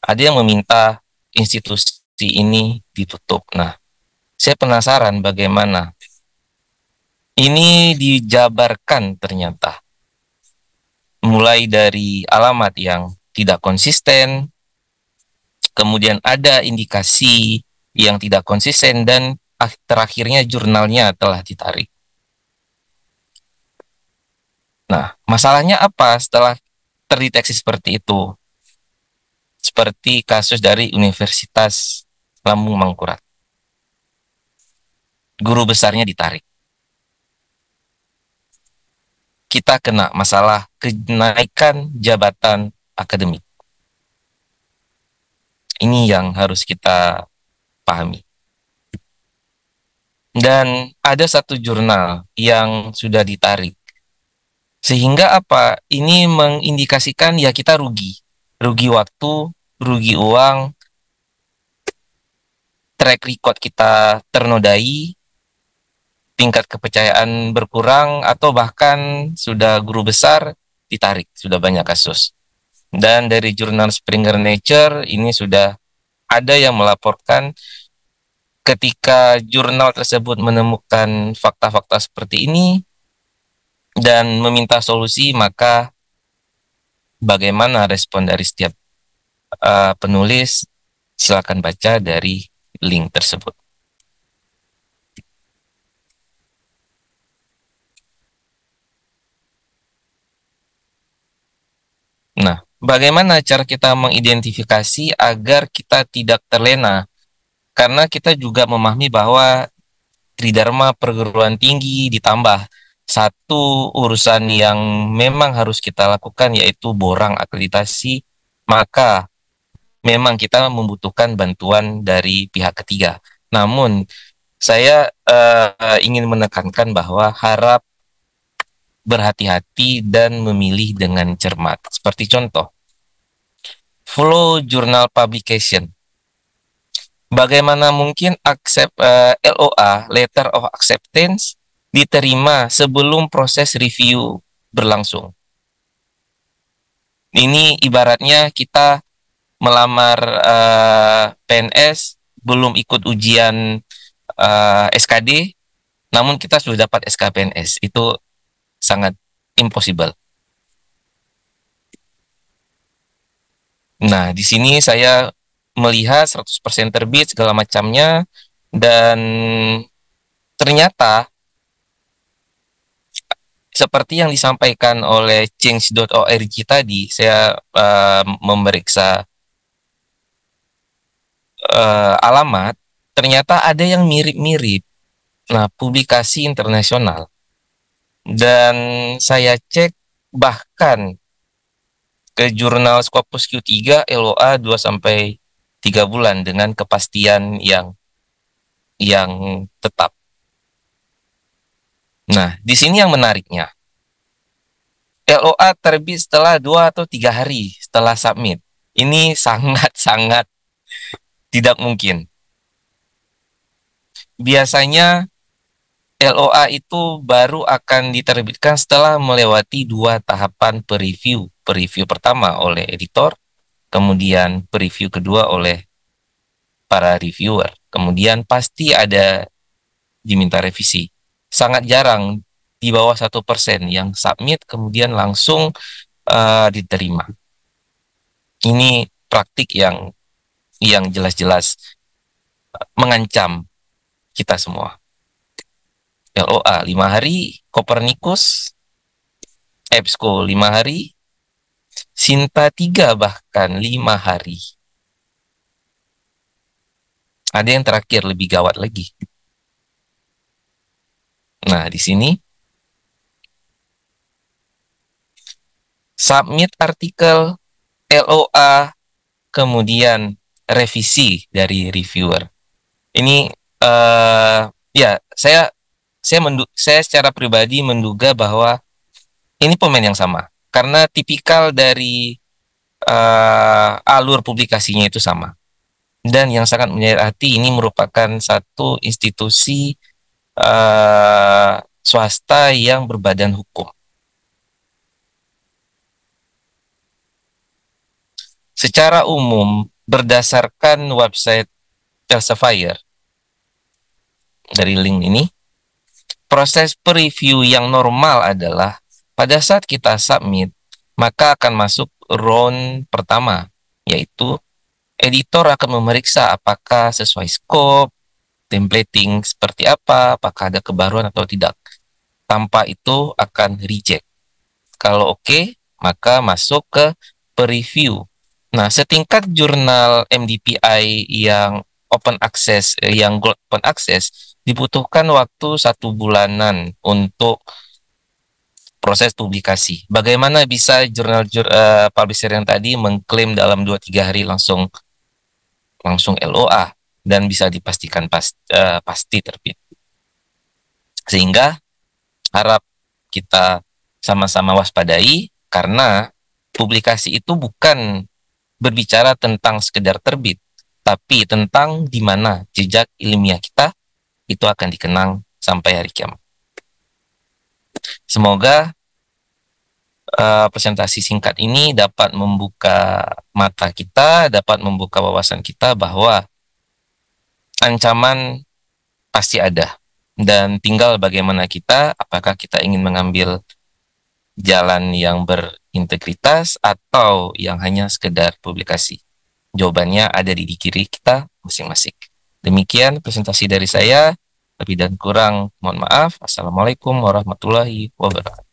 Ada yang meminta institusi ini ditutup. Nah, saya penasaran bagaimana ini dijabarkan ternyata. Mulai dari alamat yang tidak konsisten, kemudian ada indikasi yang tidak konsisten, dan terakhirnya jurnalnya telah ditarik. Nah, masalahnya apa setelah terdeteksi seperti itu? Seperti kasus dari Universitas Lambung Mangkurat. Guru besarnya ditarik. kita kena masalah kenaikan jabatan akademik. Ini yang harus kita pahami. Dan ada satu jurnal yang sudah ditarik. Sehingga apa? Ini mengindikasikan ya kita rugi. Rugi waktu, rugi uang, track record kita ternodai, tingkat kepercayaan berkurang, atau bahkan sudah guru besar ditarik, sudah banyak kasus. Dan dari jurnal Springer Nature ini sudah ada yang melaporkan ketika jurnal tersebut menemukan fakta-fakta seperti ini dan meminta solusi, maka bagaimana respon dari setiap penulis? Silakan baca dari link tersebut. Nah, bagaimana cara kita mengidentifikasi agar kita tidak terlena? Karena kita juga memahami bahwa Tridharma perguruan tinggi ditambah satu urusan yang memang harus kita lakukan, yaitu borang akreditasi, maka memang kita membutuhkan bantuan dari pihak ketiga. Namun, saya ingin menekankan bahwa harap berhati-hati dan memilih dengan cermat. Seperti contoh, flow journal publication. Bagaimana mungkin LOA, Letter of Acceptance, diterima sebelum proses review berlangsung? Ini ibaratnya kita melamar PNS, belum ikut ujian SKD, namun kita sudah dapat SKPNS. Itu sangat impossible. Nah, di sini saya melihat 100% terbit segala macamnya, dan ternyata seperti yang disampaikan oleh change.org tadi, saya memeriksa alamat, ternyata ada yang mirip-mirip. Nah, publikasi internasional. Dan saya cek bahkan ke jurnal Scopus Q3 LOA 2-3 bulan dengan kepastian yang tetap. Nah, di sini yang menariknya, LOA terbit setelah 2 atau 3 hari setelah submit. Ini sangat-sangat tidak mungkin. Biasanya LOA itu baru akan diterbitkan setelah melewati 2 tahapan preview. Preview pertama oleh editor, kemudian preview kedua oleh para reviewer. Kemudian pasti ada diminta revisi. Sangat jarang, di bawah 1% yang submit kemudian langsung diterima. Ini praktik yang jelas-jelas mengancam kita semua. LOA 5 hari, Copernicus, EBSCO 5 hari, Sinta 3 bahkan 5 hari. Ada yang terakhir lebih gawat lagi. Nah, di sini submit artikel, LOA, kemudian revisi dari reviewer. Ini ya saya secara pribadi menduga bahwa ini pemain yang sama, karena tipikal dari alur publikasinya itu sama. Dan yang sangat menyayat hati, ini merupakan satu institusi swasta yang berbadan hukum. Secara umum, berdasarkan website Elsevier, dari link ini, proses preview yang normal adalah pada saat kita submit, maka akan masuk round pertama, yaitu editor akan memeriksa apakah sesuai scope, templating seperti apa, apakah ada kebaruan atau tidak. Tanpa itu akan reject. Kalau oke, maka masuk ke preview. Nah, setingkat jurnal MDPI yang open access, yang gold open access, dibutuhkan waktu 1 bulanan untuk proses publikasi. Bagaimana bisa jurnal publisher yang tadi mengklaim dalam 2-3 hari langsung LOA dan bisa dipastikan pasti terbit. Sehingga harap kita sama-sama waspadai, karena publikasi itu bukan berbicara tentang sekedar terbit, tapi tentang di mana jejak ilmiah kita itu akan dikenang sampai hari kiamat. Semoga presentasi singkat ini dapat membuka mata kita, dapat membuka wawasan kita bahwa ancaman pasti ada, dan tinggal bagaimana kita, apakah kita ingin mengambil jalan yang berintegritas atau yang hanya sekedar publikasi. Jawabannya ada di diri kita masing-masing. Demikian presentasi dari saya. Lebih dan kurang mohon maaf. Assalamualaikum warahmatullahi wabarakatuh.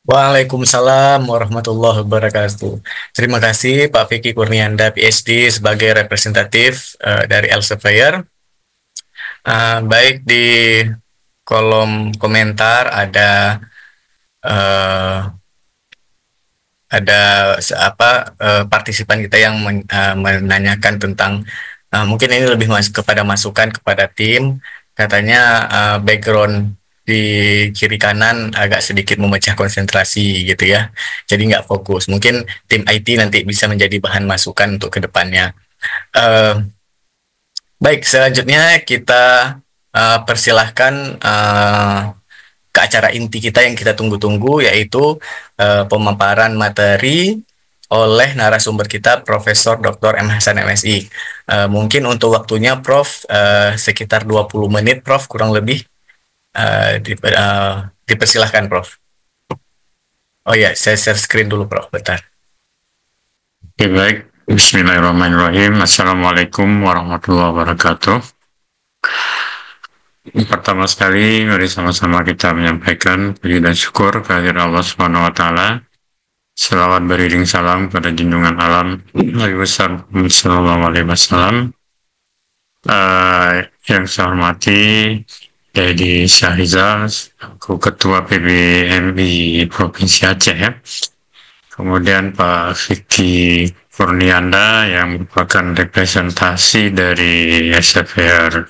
Waalaikumsalam warahmatullahi wabarakatuh. Terima kasih Pak Vicky Kurnianda, PhD, sebagai representatif dari Elsevier. Baik, di kolom komentar ada partisipan kita yang menanyakan tentang mungkin ini lebih kepada masukan kepada tim. Katanya background di kiri kanan agak sedikit memecah konsentrasi gitu ya. Jadi nggak fokus. Mungkin tim IT nanti bisa menjadi bahan masukan untuk kedepannya. Baik, selanjutnya kita persilahkan ke acara inti kita yang kita tunggu-tunggu, yaitu pemaparan materi oleh narasumber kita Profesor Dr. M. Hasan MSI. Mungkin untuk waktunya Prof sekitar 20 menit Prof, kurang lebih. Dipersilahkan Prof. Oh ya, saya share screen dulu Prof, bentar. Oke, baik. Bismillahirrahmanirrahim. Assalamualaikum warahmatullahi wabarakatuh. Pertama sekali, mari sama-sama kita menyampaikan puji dan syukur kehadirat Allah Subhanahu wa Ta'ala. Selawat beriring salam pada junjungan alam Nabi besar Muhammad sallallahu alaihi wasallam. Yang saya hormati Dedi Syahrizal, aku Ketua PBMI Provinsi Aceh ya. Kemudian Pak Vicky Kurnianda yang merupakan representasi dari Elsevier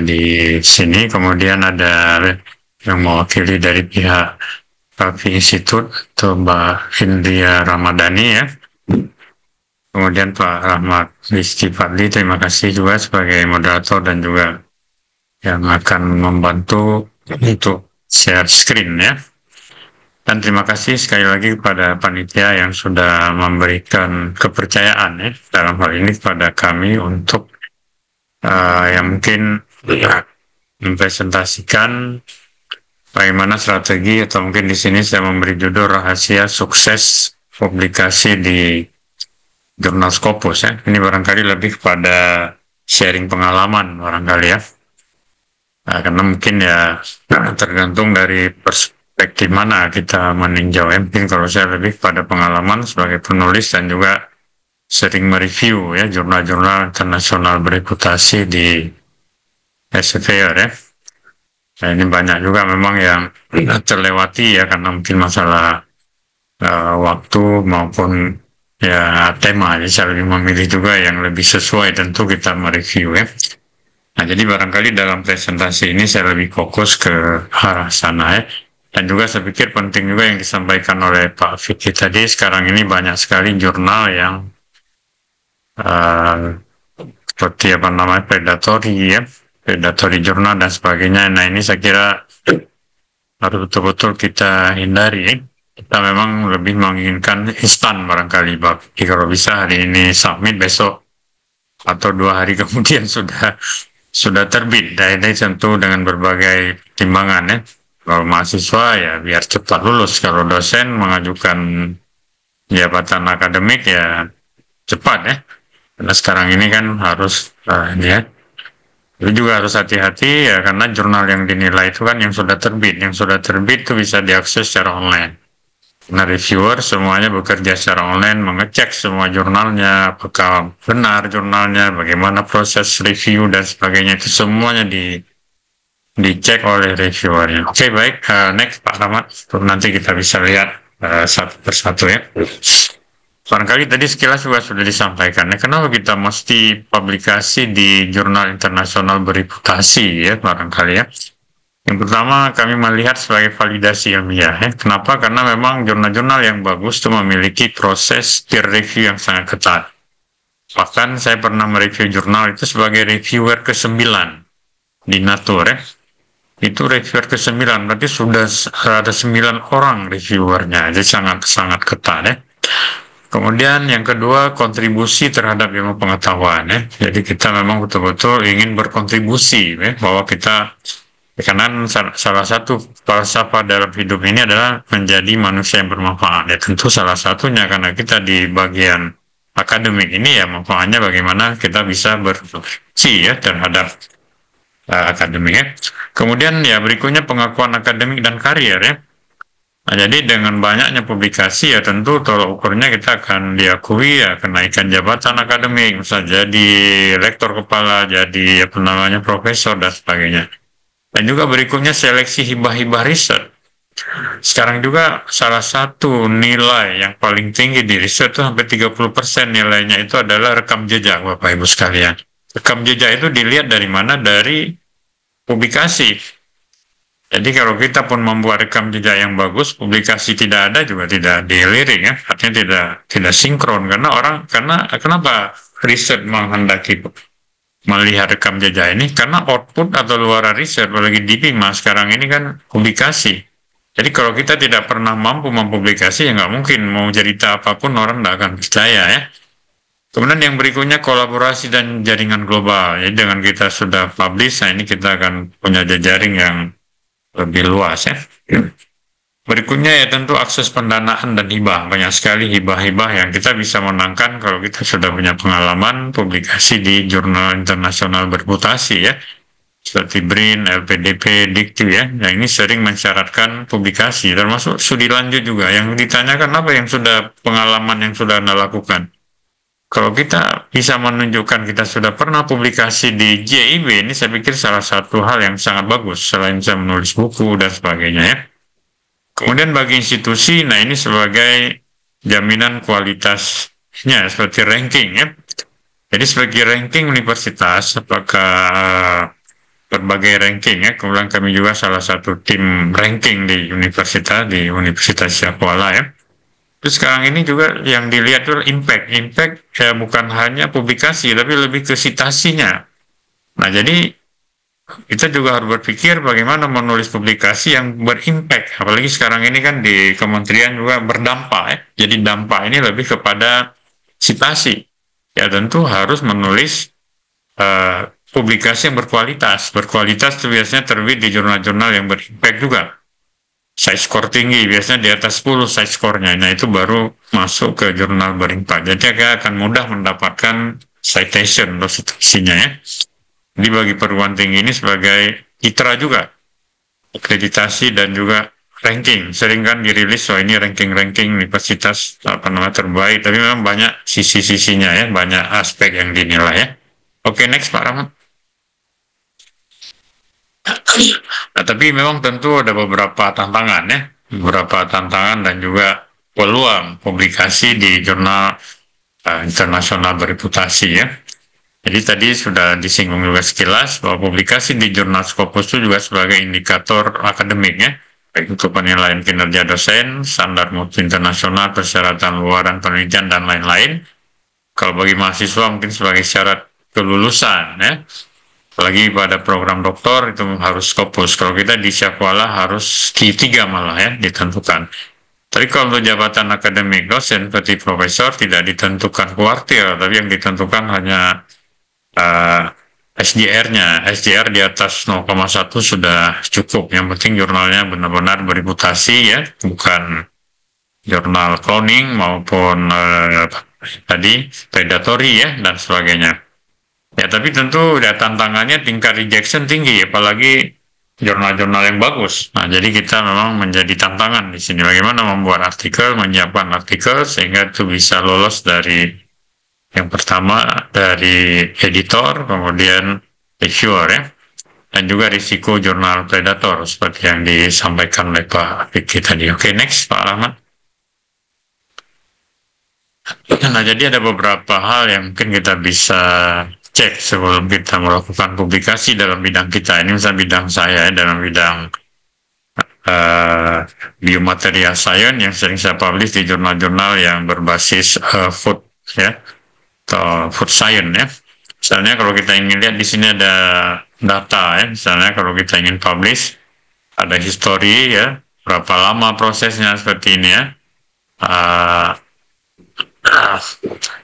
di sini. Kemudian ada yang mewakili dari pihak Pavi Institute atau Mbak Indria Ramadhani ya. Kemudian Pak Rahmat Rizky Fadli, terima kasih juga sebagai moderator dan juga yang akan membantu untuk share screen ya. Dan terima kasih sekali lagi kepada panitia yang sudah memberikan kepercayaan ya dalam hal ini kepada kami untuk yang mungkin mempresentasikan bagaimana strategi, atau mungkin di sini saya memberi judul rahasia sukses publikasi di jurnal Scopus ya. Ini barangkali lebih kepada sharing pengalaman barangkali ya. Karena mungkin ya tergantung dari perspektif mana kita meninjau ya. Mungkin kalau saya lebih pada pengalaman sebagai penulis dan juga sering mereview ya jurnal-jurnal internasional bereputasi di Elsevier ya. Nah, ini banyak juga memang yang terlewati ya karena mungkin masalah waktu maupun ya tema. Jadi saya lebih memilih juga yang lebih sesuai tentu kita mereview ya. Nah, jadi barangkali dalam presentasi ini saya lebih fokus ke arah sana ya. Dan juga saya pikir penting juga yang disampaikan oleh Pak Vicky tadi, sekarang ini banyak sekali jurnal yang seperti apa namanya predatory ya, predatory jurnal dan sebagainya. Nah, ini saya kira harus betul-betul kita hindari. Kita memang lebih menginginkan instan barangkali, Pak. Jadi kalau bisa hari ini submit, besok atau 2 hari kemudian sudah terbit. Dan ini tentu dengan berbagai timbangan ya. Kalau mahasiswa ya biar cepat lulus. Kalau dosen mengajukan jabatan akademik ya cepat ya. Karena sekarang ini kan harus ya. Itu juga harus hati-hati ya, karena jurnal yang dinilai itu kan yang sudah terbit. Yang sudah terbit itu bisa diakses secara online. Nah, reviewer semuanya bekerja secara online, mengecek semua jurnalnya, apakah benar jurnalnya, bagaimana proses review dan sebagainya, itu semuanya dicek oleh reviewernya. Oke, baik. Next Pak Rahmat, nanti kita bisa lihat satu persatu ya. Barangkali tadi sekilas juga sudah disampaikan. Kenapa kita mesti publikasi di jurnal internasional bereputasi ya, barangkali ya. Yang pertama kami melihat sebagai validasi ilmiah ya. Kenapa? Karena memang jurnal-jurnal yang bagus itu memiliki proses peer review yang sangat ketat. Bahkan saya pernah mereview jurnal itu sebagai reviewer ke-9 di Nature ya. Itu reviewer ke-9, berarti sudah ada 9 orang reviewernya, jadi sangat-sangat ketat ya. Kemudian yang kedua, kontribusi terhadap ilmu pengetahuan ya. Jadi kita memang betul-betul ingin berkontribusi ya, bahwa kita, karena salah satu falsafah dalam hidup ini adalah menjadi manusia yang bermanfaat ya. Tentu salah satunya karena kita di bagian akademik ini ya, manfaatnya bagaimana kita bisa berkontribusi ya terhadap akademik ya. Kemudian ya berikutnya pengakuan akademik dan karier ya. Nah, jadi dengan banyaknya publikasi ya tentu tolak ukurnya kita akan diakui ya kenaikan jabatan akademik, misalnya jadi rektor kepala, jadi apa namanya profesor dan sebagainya. Dan juga berikutnya seleksi hibah-hibah riset. Sekarang juga salah satu nilai yang paling tinggi di riset itu sampai 30% nilainya itu adalah rekam jejak Bapak Ibu sekalian. Rekam jejak itu dilihat dari mana? Dari publikasi. Jadi kalau kita pun membuat rekam jejak yang bagus, publikasi tidak ada juga tidak dilirik ya, artinya tidak sinkron karena kenapa riset menghendaki melihat rekam jejak ini? Karena output atau luaran riset, apalagi di PIMA sekarang ini kan publikasi. Jadi kalau kita tidak pernah mampu mempublikasi ya nggak mungkin mau cerita apapun orang nggak akan percaya ya. Kemudian yang berikutnya kolaborasi dan jaringan global. Jadi dengan kita sudah publish, nah ini kita akan punya jejaring yang lebih luas ya. Berikutnya ya tentu akses pendanaan dan hibah. Banyak sekali hibah-hibah yang kita bisa menangkan kalau kita sudah punya pengalaman publikasi di jurnal internasional bereputasi ya. Seperti BRIN, LPDP, Dikti ya. Yang ini sering mensyaratkan publikasi, termasuk studi lanjut juga. Yang ditanyakan apa yang sudah pengalaman yang sudah Anda lakukan. Kalau kita bisa menunjukkan kita sudah pernah publikasi di JIB, ini saya pikir salah satu hal yang sangat bagus, selain bisa menulis buku dan sebagainya ya. Kemudian bagi institusi, nah ini sebagai jaminan kualitasnya, seperti ranking ya. Jadi sebagai ranking universitas, apakah berbagai ranking ya, kemudian kami juga salah satu tim ranking di Universitas Syahkuala ya. Terus sekarang ini juga yang dilihat itu impact ya bukan hanya publikasi tapi lebih ke citasinya. Nah jadi kita juga harus berpikir bagaimana menulis publikasi yang berimpact. Apalagi sekarang ini kan di kementerian juga berdampak ya. Jadi dampak ini lebih kepada citasi. Ya tentu harus menulis publikasi yang berkualitas. Berkualitas itu biasanya terbit di jurnal-jurnal yang berimpact juga. Side score tinggi, biasanya di atas 10 side score-nya. Nah, itu baru masuk ke jurnal berimpact. Jadi akan mudah mendapatkan citation atau citasinya ya. Jadi bagi perguruan tinggi ini sebagai citra juga. Akreditasi dan juga ranking. Sering kan dirilis, ini ranking-ranking universitas terbaik. Tapi memang banyak sisi-sisinya ya, banyak aspek yang dinilai ya. Oke, next Pak Rahmat. Nah, tapi memang tentu ada beberapa tantangan ya, beberapa tantangan dan juga peluang publikasi di jurnal internasional bereputasi ya. Jadi tadi sudah disinggung juga sekilas bahwa publikasi di jurnal Scopus itu juga sebagai indikator akademik ya, baik untuk penilaian kinerja dosen, standar mutu internasional, persyaratan luaran penelitian dan lain-lain. Kalau bagi mahasiswa mungkin sebagai syarat kelulusan ya. Apalagi pada program doktor itu harus Scopus. Kalau kita di Syahkuala harus Q3 malah ya ditentukan. Tapi kalau untuk jabatan akademik dosen seperti profesor tidak ditentukan kuartil, tapi yang ditentukan hanya SJR-nya. SJR di atas 0,1 sudah cukup. Yang penting jurnalnya benar-benar bereputasi ya, bukan jurnal cloning maupun tadi predatory ya dan sebagainya. Ya, tapi tentu ya, tantangannya tingkat rejection tinggi, apalagi jurnal-jurnal yang bagus. Nah, jadi kita memang menjadi tantangan di sini. Bagaimana membuat artikel, menyiapkan artikel, sehingga itu bisa lolos dari yang pertama dari editor, kemudian reviewer ya. dan juga risiko jurnal predator seperti yang disampaikan oleh Pak Vicky tadi. Oke, next Pak Rahmat. Nah, jadi ada beberapa hal yang mungkin kita bisa cek sebelum kita melakukan publikasi dalam bidang kita. Ini misalnya bidang saya dalam bidang biomaterial science yang sering saya publish di jurnal-jurnal yang berbasis food ya atau food science ya. Misalnya kalau kita ingin lihat di sini ada data ya. Misalnya kalau kita ingin publish ada history ya, berapa lama prosesnya seperti ini ya.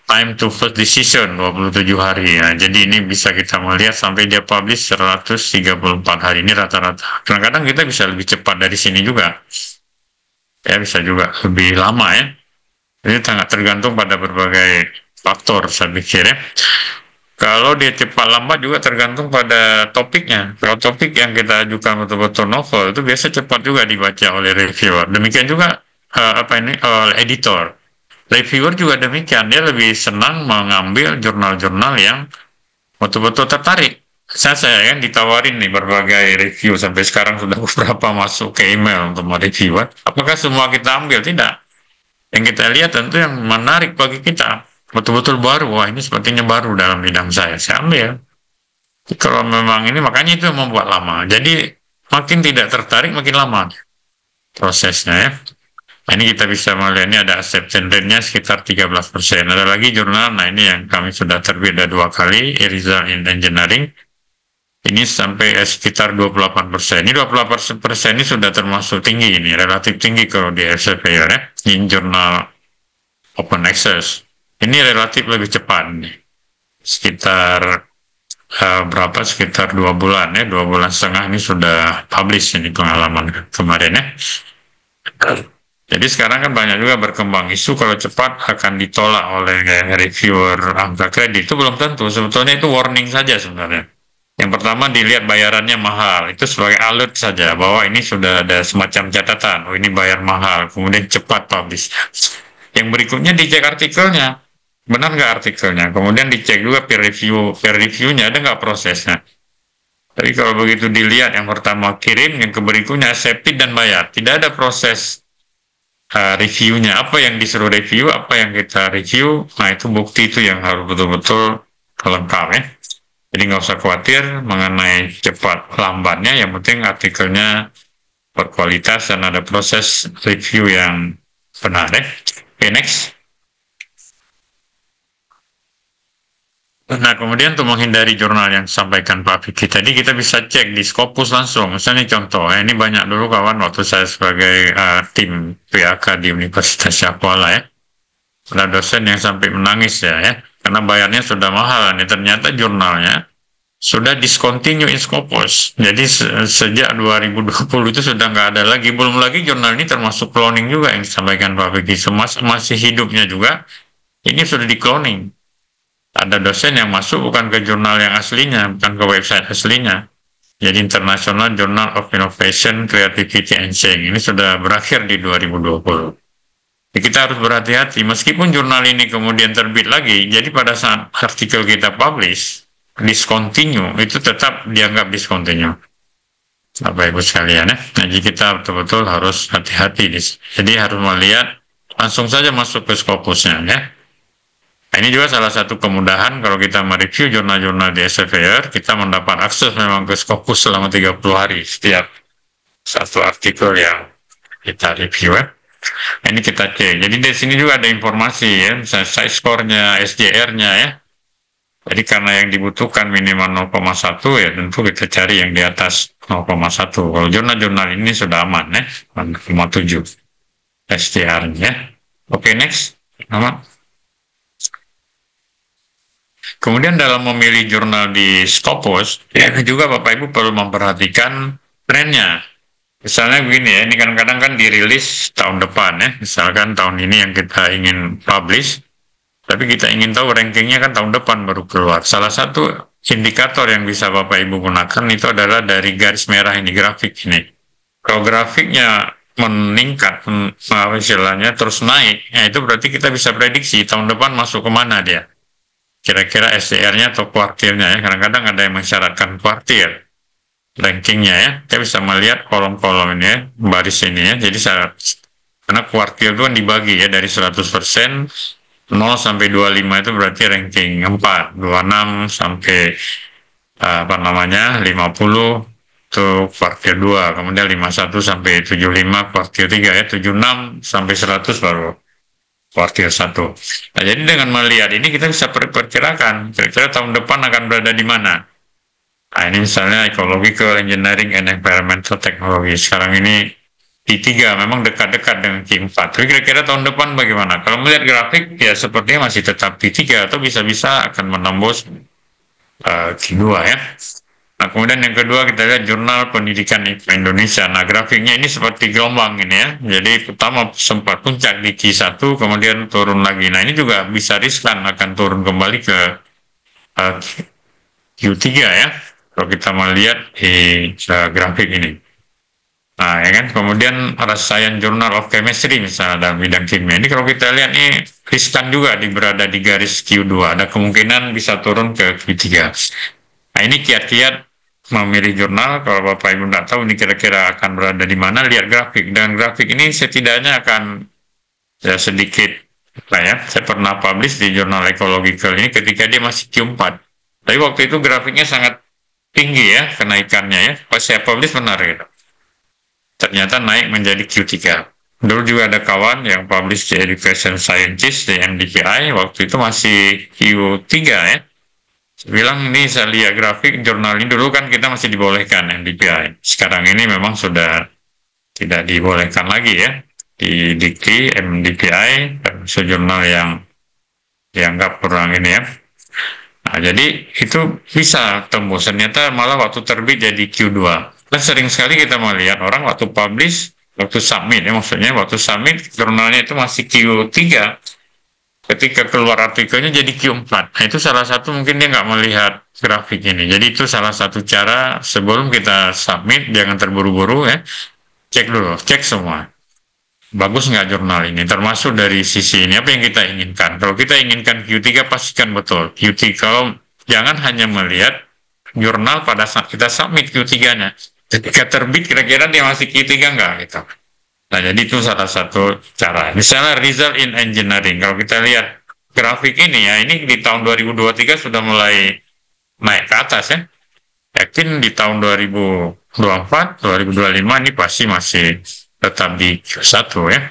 Time to first decision 27 hari ya. Jadi ini bisa kita melihat sampai dia publish 134 hari ini rata-rata. Kadang-kadang kita bisa lebih cepat dari sini juga. Ya bisa juga lebih lama ya. Jadi sangat tergantung pada berbagai faktor saya pikir ya. Kalau dia cepat lambat juga tergantung pada topiknya. Kalau topik yang kita ajukan betul-betul novel itu biasa cepat juga dibaca oleh reviewer. Demikian juga oleh editor. Reviewer juga demikian, dia lebih senang mengambil jurnal-jurnal yang betul-betul tertarik. Saya kan ditawarin nih berbagai review, sampai sekarang sudah beberapa masuk ke email untuk reviewer. Apakah semua kita ambil? Tidak. Yang kita lihat tentu yang menarik bagi kita, betul-betul baru, wah ini sepertinya baru dalam bidang saya ambil. Kalau memang ini, makanya itu yang membuat lama. Jadi makin tidak tertarik, makin lama prosesnya ya. Ini kita bisa melihat, ini ada acceptance rate-nya sekitar 13%. Ada lagi jurnal, nah ini yang kami sudah terbit 2 kali, Result in Engineering. Ini sampai sekitar 28%. Ini 28% ini sudah termasuk tinggi, ini relatif tinggi kalau di Elsevier ya. Ini jurnal open access. Ini relatif lebih cepat nih. Sekitar berapa? Sekitar 2 bulan ya, 2 bulan setengah ini sudah publish ini pengalaman kemarin ya. Jadi sekarang kan banyak juga berkembang isu kalau cepat akan ditolak oleh reviewer angka kredit. Itu belum tentu, sebetulnya itu warning saja sebenarnya. Yang pertama dilihat bayarannya mahal, itu sebagai alert saja bahwa ini sudah ada semacam catatan, oh ini bayar mahal, kemudian cepat publish. Yang berikutnya dicek artikelnya, benar nggak artikelnya, kemudian dicek juga peer reviewnya ada nggak prosesnya. Tapi kalau begitu dilihat yang pertama kirim, yang berikutnya accepted dan bayar, tidak ada proses reviewnya, apa yang disuruh review, apa yang kita review, nah itu bukti itu yang harus betul-betul lengkap ya. Jadi nggak usah khawatir mengenai cepat lambatnya, yang penting artikelnya berkualitas dan ada proses review yang benar ya. Oke, next. Nah, kemudian untuk menghindari jurnal yang disampaikan Pak Vicky tadi, kita bisa cek di Scopus langsung. Misalnya contoh, ini banyak dulu kawan waktu saya sebagai tim PAK di Universitas Syakuala ya. Ada dosen yang sampai menangis ya, karena bayarnya sudah mahal. Ini ternyata jurnalnya sudah discontinue in Scopus. Jadi sejak 2020 itu sudah nggak ada lagi. Belum lagi jurnal ini termasuk cloning juga yang disampaikan Pak Vicky. Masih hidupnya juga, ini sudah di cloning. Ada dosen yang masuk bukan ke jurnal yang aslinya, bukan ke website aslinya. Jadi International Journal of Innovation, Creativity and Change. Ini sudah berakhir di 2020. Jadi kita harus berhati-hati, meskipun jurnal ini kemudian terbit lagi, jadi pada saat artikel kita publish, discontinue, itu tetap dianggap discontinue. Bapak Ibu sekalian ya. Jadi kita betul-betul harus hati-hati. Jadi harus melihat, langsung saja masuk ke Scopusnya ya. Nah, ini juga salah satu kemudahan kalau kita mereview jurnal-jurnal di Elsevier, kita mendapat akses memang ke Scopus selama 30 hari setiap satu artikel yang kita review ya. Nah, ini kita cek. Jadi di sini juga ada informasi ya, misalnya size score-nya, SJR-nya ya. Jadi karena yang dibutuhkan minimal 0,1 ya tentu kita cari yang di atas 0,1. Kalau jurnal-jurnal ini sudah aman ya, 0,7 SJR-nya. Oke, next. Aman. Kemudian dalam memilih jurnal di Scopus, ya juga Bapak Ibu perlu memperhatikan trennya. Misalnya begini ya, ini kadang-kadang kan dirilis tahun depan ya, misalkan tahun ini yang kita ingin publish, tapi kita ingin tahu rankingnya kan tahun depan baru keluar. Salah satu indikator yang bisa Bapak Ibu gunakan itu adalah dari garis merah ini, grafik ini. Kalau grafiknya meningkat, istilahnya terus naik, ya itu berarti kita bisa prediksi tahun depan masuk kemana dia. Kira-kira SDR-nya atau kuartilnya ya, kadang-kadang ada yang mensyaratkan kuartil. rankingnya ya. Kita bisa melihat kolom-kolom ini ya, baris ini ya. Jadi karena kuartil itu kan dibagi ya dari 100%, 0 sampai 25 itu berarti ranking 4, 26 sampai 50 itu kuartil 2, kemudian 51 sampai 75 kuartil 3 ya, 76 sampai 100 baru kuartil 1. Nah, jadi dengan melihat ini kita bisa perkirakan kira-kira tahun depan akan berada di mana. Nah, ini misalnya Ecological Engineering and Environmental Technology. Sekarang ini Q3 memang dekat-dekat dengan Q4. Tapi kira-kira tahun depan bagaimana? Kalau melihat grafik ya sepertinya masih tetap Q3 atau bisa-bisa akan menembus Q2 ya. Nah, kemudian yang kedua kita lihat Jurnal Pendidikan Indonesia. Nah, grafiknya ini seperti gelombang ini ya. Jadi pertama sempat puncak di Q1, kemudian turun lagi. Nah, ini juga bisa riskan akan turun kembali ke Q3 ya. Kalau kita melihat di grafik ini. Nah, ya kan. Kemudian ada Science Journal of Chemistry misalnya dalam bidang kimia. Ini kalau kita lihat ini riskan juga berada di garis Q2. Ada kemungkinan bisa turun ke Q3. Nah, ini kiat-kiat memilih jurnal. Kalau Bapak Ibu tidak tahu ini kira-kira akan berada di mana, lihat grafik. Dan grafik ini setidaknya akan ya sedikit ya. Saya pernah publish di jurnal Ecological ini ketika dia masih Q4. Tapi waktu itu grafiknya sangat tinggi ya kenaikannya ya. Pas saya publish benar gitu. Ternyata naik menjadi Q3. Dulu juga ada kawan yang publish di Education Scientist di MDPI, waktu itu masih Q3 ya. Saya bilang ini saya lihat grafik jurnal ini dulu kan kita masih dibolehkan MDPI. Sekarang ini memang sudah tidak dibolehkan lagi ya. Di Dikti, MDPI, dan sejurnal yang dianggap kurang ini ya. Nah, jadi itu bisa tembus. Ternyata malah waktu terbit jadi Q2. Dan sering sekali kita melihat orang waktu publish, waktu submit, ya maksudnya waktu submit jurnalnya itu masih Q3, ketika keluar artikelnya jadi Q4. Nah, itu salah satu mungkin dia nggak melihat grafik ini. Jadi itu salah satu cara sebelum kita submit, jangan terburu-buru ya, cek dulu, cek semua. Bagus nggak jurnal ini, termasuk dari sisi ini, apa yang kita inginkan. Kalau kita inginkan Q3, pastikan betul. Q3, kalau jangan hanya melihat jurnal pada saat kita submit Q3-nya. Ketika terbit, kira-kira dia masih Q3 nggak gitu. Nah, jadi itu salah satu cara. Misalnya result in engineering. Kalau kita lihat grafik ini ya, ini di tahun 2023 sudah mulai naik ke atas ya. Yakin di tahun 2024, 2025 ini pasti masih tetap di Q1 ya.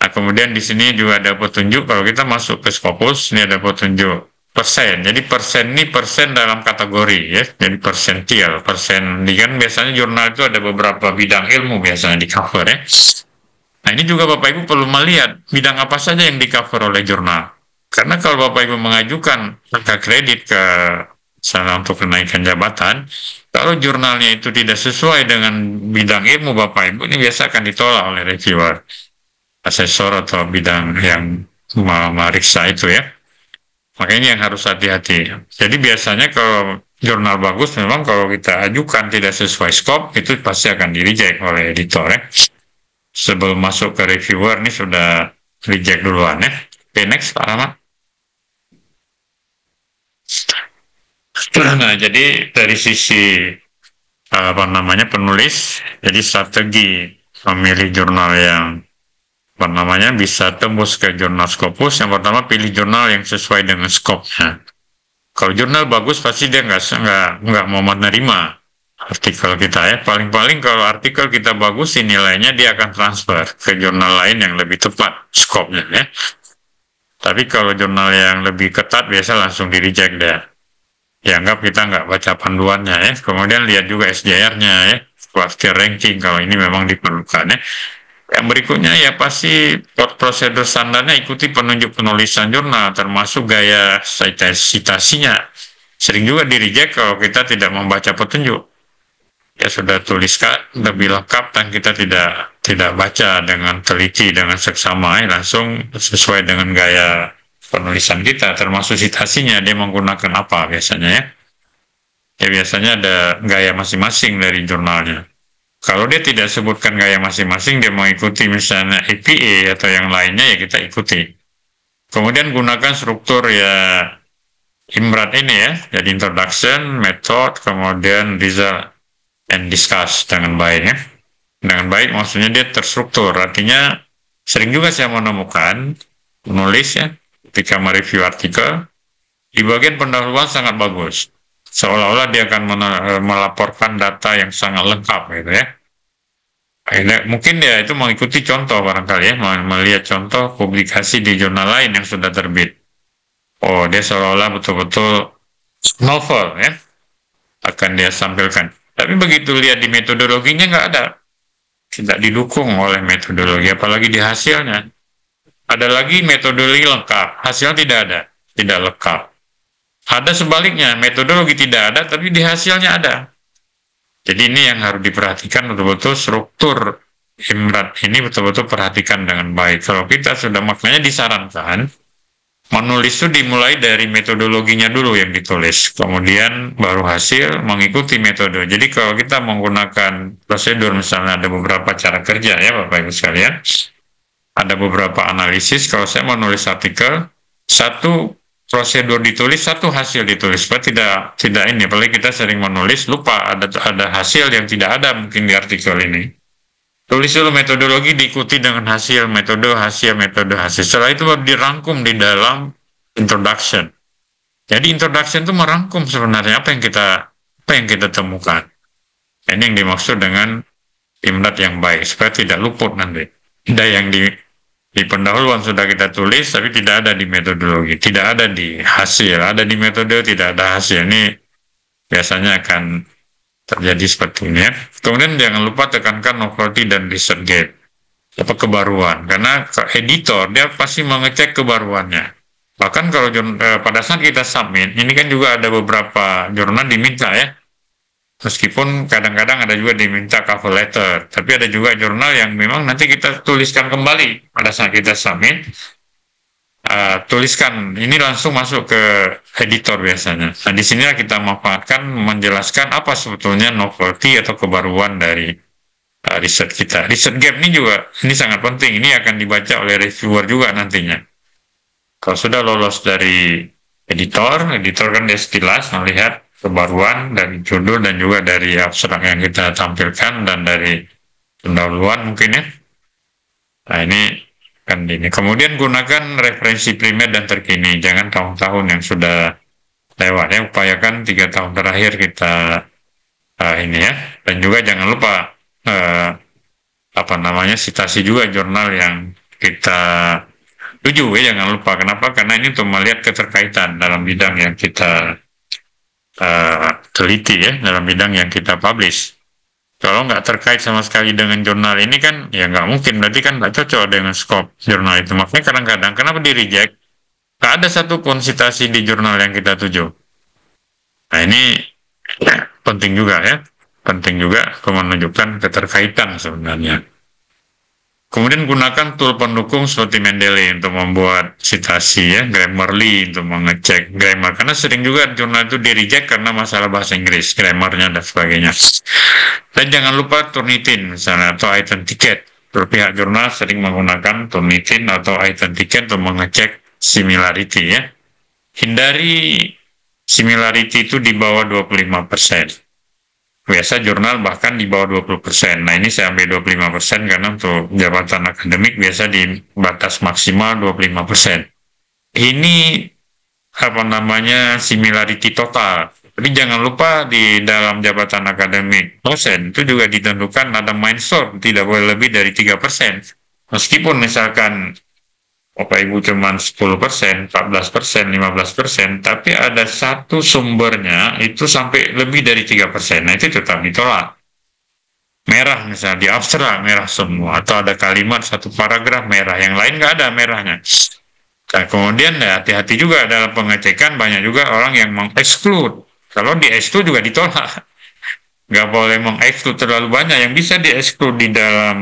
Nah, kemudian di sini juga ada petunjuk kalau kita masuk ke Scopus, ini ada petunjuk persen. Jadi persen ini persen dalam kategori ya. Jadi persentil, persen. Ini kan biasanya jurnal itu ada beberapa bidang ilmu biasanya di cover ya. Nah, ini juga Bapak Ibu perlu melihat bidang apa saja yang di cover oleh jurnal. Karena kalau Bapak Ibu mengajukan angka kredit ke sana untuk kenaikan jabatan, kalau jurnalnya itu tidak sesuai dengan bidang ilmu Bapak Ibu, ini biasa akan ditolak oleh reviewer, asesor atau bidang yang memeriksa itu ya. Makanya yang harus hati-hati. Jadi biasanya kalau jurnal bagus, memang kalau kita ajukan tidak sesuai scope, itu pasti akan di-reject oleh editor ya. Sebelum masuk ke reviewer, ini sudah reject duluan ya. Oke, next Pak Rahmat. Nah, jadi dari sisi penulis, jadi strategi memilih jurnal yang bisa tembus ke jurnal Scopus. Yang pertama, pilih jurnal yang sesuai dengan skopnya. Kalau jurnal bagus pasti dia nggak mau menerima artikel kita ya. Paling-paling kalau artikel kita bagus, nilainya dia akan transfer ke jurnal lain yang lebih tepat skopnya ya. Tapi kalau jurnal yang lebih ketat biasa langsung di reject dia. Dianggap kita nggak baca panduannya ya. Kemudian lihat juga SJR-nya ya, kuartil ranking kalau ini memang diperlukan ya. Yang berikutnya ya pasti prosedur standarnya ikuti penunjuk penulisan jurnal, termasuk gaya citasinya. Sering juga di reject kalau kita tidak membaca petunjuk. Ya sudah tuliskan lebih lengkap dan kita tidak baca dengan teliti, dengan seksama ya, langsung sesuai dengan gaya penulisan kita, termasuk citasinya dia menggunakan apa biasanya ya. Ya biasanya ada gaya masing-masing dari jurnalnya. Kalau dia tidak sebutkan gaya masing-masing, dia mengikuti misalnya APA atau yang lainnya, ya kita ikuti. Kemudian gunakan struktur ya IMRAT ini ya, jadi introduction, method, kemudian result and discuss dengan baik ya. Dengan baik maksudnya dia terstruktur, artinya sering juga saya menemukan penulis ya ketika mereview artikel di bagian pendahuluan sangat bagus, seolah-olah dia akan melaporkan data yang sangat lengkap gitu ya. Akhirnya, mungkin ya itu mengikuti contoh barangkali ya, melihat contoh publikasi di jurnal lain yang sudah terbit. Oh, dia seolah-olah betul-betul novel ya akan dia sampaikan. Tapi begitu lihat di metodologinya nggak ada, tidak didukung oleh metodologi, apalagi di hasilnya. Ada lagi metodologi lengkap, hasilnya tidak ada, tidak lengkap. Ada sebaliknya, metodologi tidak ada, tapi di hasilnya ada. Jadi ini yang harus diperhatikan betul-betul, struktur IMRAT ini betul-betul perhatikan dengan baik. Kalau kita sudah maknanya disarankan, menulis itu dimulai dari metodologinya dulu yang ditulis, kemudian baru hasil mengikuti metode. Jadi kalau kita menggunakan prosedur, misalnya ada beberapa cara kerja ya Bapak Ibu sekalian, ada beberapa analisis. Kalau saya menulis artikel, satu prosedur ditulis, satu hasil ditulis. Supaya tidak ini, apalagi kita sering menulis lupa ada hasil yang tidak ada mungkin di artikel ini. Tulis dulu metodologi, diikuti dengan hasil, metode, hasil. Setelah itu baru dirangkum di dalam introduction. Jadi introduction itu merangkum sebenarnya apa yang kita temukan. Ini yang dimaksud dengan IMRAT yang baik, supaya tidak luput nanti. Ada yang di pendahuluan sudah kita tulis, tapi tidak ada di metodologi, tidak ada di hasil, ada di metode, tidak ada hasil. Ini biasanya akan terjadi seperti ini ya. Kemudian jangan lupa tekankan novelty dan research gap, apa kebaruan, karena editor dia pasti mengecek kebaruannya. Bahkan kalau pada saat kita submit, ini kan juga ada beberapa jurnal diminta ya, meskipun kadang-kadang ada juga diminta cover letter, tapi ada juga jurnal yang memang nanti kita tuliskan kembali pada saat kita submit. Tuliskan ini langsung masuk ke editor biasanya. Nah, di sinilah kita manfaatkan menjelaskan apa sebetulnya novelty atau kebaruan dari riset kita. Research gap ini juga sangat penting. Ini akan dibaca oleh reviewer juga nantinya. Kalau sudah lolos dari editor kan dia sekilas melihat kebaruan dari judul dan juga dari abstrak yang kita tampilkan dan dari pendahuluan mungkin ya. Nah ini kan ini. Kemudian gunakan referensi primer dan terkini, jangan tahun-tahun yang sudah lewat ya. Upayakan 3 tahun terakhir kita ini ya. Dan juga jangan lupa citasi juga jurnal yang kita tuju ya, jangan lupa. Kenapa? Karena ini untuk melihat keterkaitan dalam bidang yang kita teliti ya, dalam bidang yang kita publish. Kalau nggak terkait sama sekali dengan jurnal ini kan, ya nggak mungkin, berarti kan nggak cocok dengan scope jurnal itu. Makanya kadang-kadang, kenapa di-reject? Nggak ada satupun citasi di jurnal yang kita tuju. Nah ini penting juga ya, penting juga menunjukkan keterkaitan sebenarnya. Kemudian gunakan tool pendukung seperti Mendeley untuk membuat citasi ya, Grammarly untuk mengecek grammar, karena sering juga jurnal itu di-reject karena masalah bahasa Inggris, grammarnya dan sebagainya. Dan jangan lupa Turnitin misalnya atau item ticket. Pihak jurnal sering menggunakan Turnitin atau item ticket untuk mengecek similarity ya. Hindari similarity itu di bawah 25%. Biasa jurnal bahkan di bawah 20%. Nah ini saya ambil 25% karena untuk jabatan akademik biasa di batas maksimal 25%. Ini similarity total. Tapi jangan lupa di dalam jabatan akademik dosen itu juga ditentukan ada mindset, tidak boleh lebih dari 3%. Meskipun misalkan Bapak Ibu cuma 10%, 14%, 15%, tapi ada satu sumbernya itu sampai lebih dari 3%. Nah itu tetap ditolak. Merah misalnya di abstrak merah semua, atau ada kalimat satu paragraf merah, yang lain nggak ada merahnya. Nah kemudian hati-hati juga dalam pengecekan, banyak juga orang yang mengeksklude. Kalau di-exclude juga ditolak. Nggak boleh mengeksklude terlalu banyak. Yang bisa di-exclude di dalam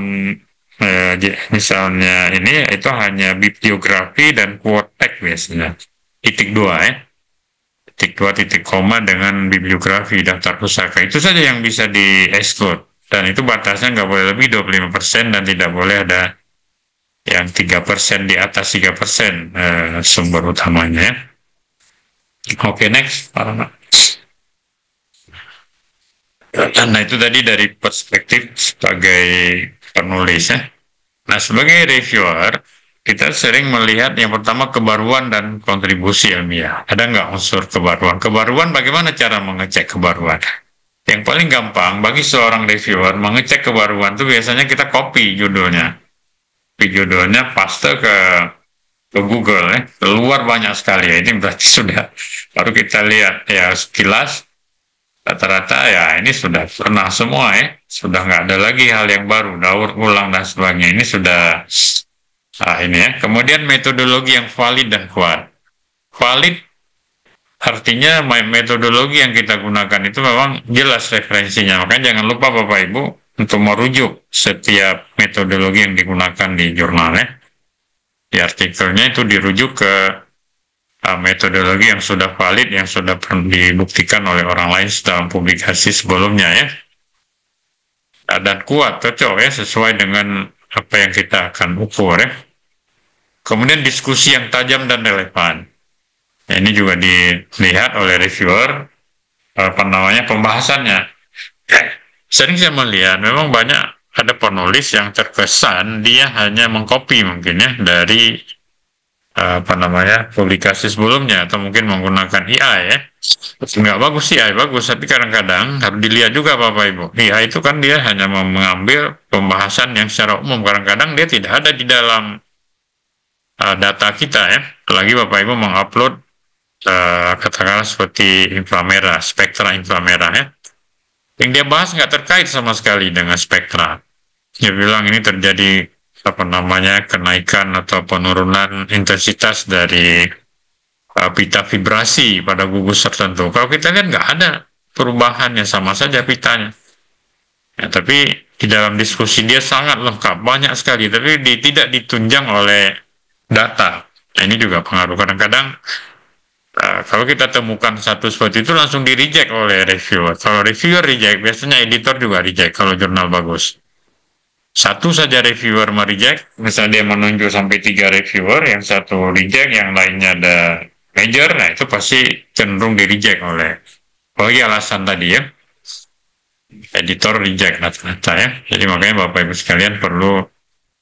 misalnya ini itu hanya bibliografi dan quote tag biasanya. Titik 2 ya. Titik 2 titik koma dengan bibliografi daftar pusaka. Itu saja yang bisa di-exclude. Dan itu batasnya nggak boleh lebih 25% dan tidak boleh ada yang 3% di atas 3% sumber utamanya. Oke, next. Nah itu tadi dari perspektif sebagai penulis ya. Nah sebagai reviewer, kita sering melihat yang pertama kebaruan dan kontribusi ilmiah. Ada nggak unsur kebaruan? Kebaruan bagaimana cara mengecek kebaruan? Yang paling gampang bagi seorang reviewer mengecek kebaruan itu biasanya kita copy judulnya. Copy judulnya, paste ke Google ya. Keluar banyak sekali ya. Ini berarti sudah, baru kita lihat ya sekilas, rata-rata ya ini sudah pernah semua ya. Sudah nggak ada lagi hal yang baru, daur ulang dan sebagainya. Ini sudah ini ya. Kemudian metodologi yang valid dan kuat. Valid artinya metodologi yang kita gunakan itu memang jelas referensinya. Makanya jangan lupa Bapak Ibu untuk merujuk setiap metodologi yang digunakan di jurnalnya. Di artikelnya itu dirujuk ke metodologi yang sudah valid, yang sudah dibuktikan oleh orang lain dalam publikasi sebelumnya ya. Dan kuat, cocok ya, sesuai dengan apa yang kita akan ukur ya. Kemudian diskusi yang tajam dan relevan. Ya, ini juga dilihat oleh reviewer pembahasannya. Sering saya melihat memang banyak ada penulis yang terkesan dia hanya mengcopy mungkin ya dari publikasi sebelumnya atau mungkin menggunakan AI ya. Nggak bagus AI bagus, tapi kadang-kadang harus dilihat juga Bapak Ibu. AI itu kan dia hanya mengambil pembahasan yang secara umum, kadang-kadang dia tidak ada di dalam data kita ya. Apalagi Bapak Ibu mengupload katakanlah seperti inframerah, spektra inframerah ya. Yang dia bahas nggak terkait sama sekali dengan spektra. Dia bilang ini terjadi kenaikan atau penurunan intensitas dari pita vibrasi pada gugus tertentu. Kalau kita lihat nggak ada perubahannya, sama saja pitanya. Ya, tapi di dalam diskusi dia sangat lengkap, banyak sekali, tapi tidak ditunjang oleh data. Nah, ini juga pengaruh. Kadang-kadang kalau kita temukan satu seperti itu langsung di-reject oleh reviewer. Kalau reviewer reject, biasanya editor juga reject kalau jurnal bagus. Satu saja reviewer mereject, misalnya dia menunjuk sampai 3 reviewer, yang satu reject, yang lainnya ada major, nah itu pasti cenderung di-reject oleh bagi alasan tadi ya. Editor reject rata-rata ya. Jadi makanya Bapak Ibu sekalian perlu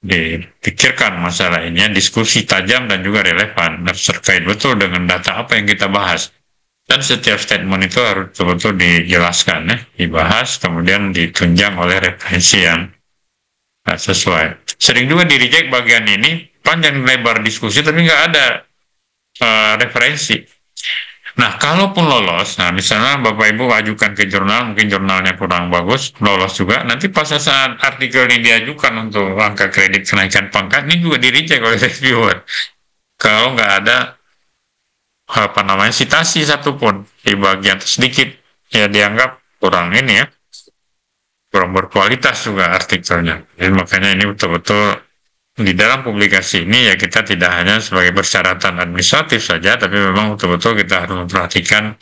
dipikirkan masalah ini, diskusi tajam dan juga relevan, dan terkait betul dengan data apa yang kita bahas. Dan setiap statement itu harus betul-betul dijelaskan, ya, dibahas, kemudian ditunjang oleh referensi yang sesuai. Sering juga di-reject bagian ini, panjang lebar diskusi, tapi nggak ada referensi. Nah, kalaupun lolos, nah misalnya Bapak Ibu ajukan ke jurnal, mungkin jurnalnya kurang bagus, lolos juga, nanti pas saat artikel ini diajukan untuk angka kredit kenaikan pangkat, ini juga di-reject oleh reviewer. Kalau nggak ada citasi satupun di bagian sedikit, ya dianggap kurang ini ya, kurang berkualitas juga artikelnya. Jadi makanya ini betul-betul di dalam publikasi ini ya kita tidak hanya sebagai persyaratan administratif saja, tapi memang betul-betul kita harus memperhatikan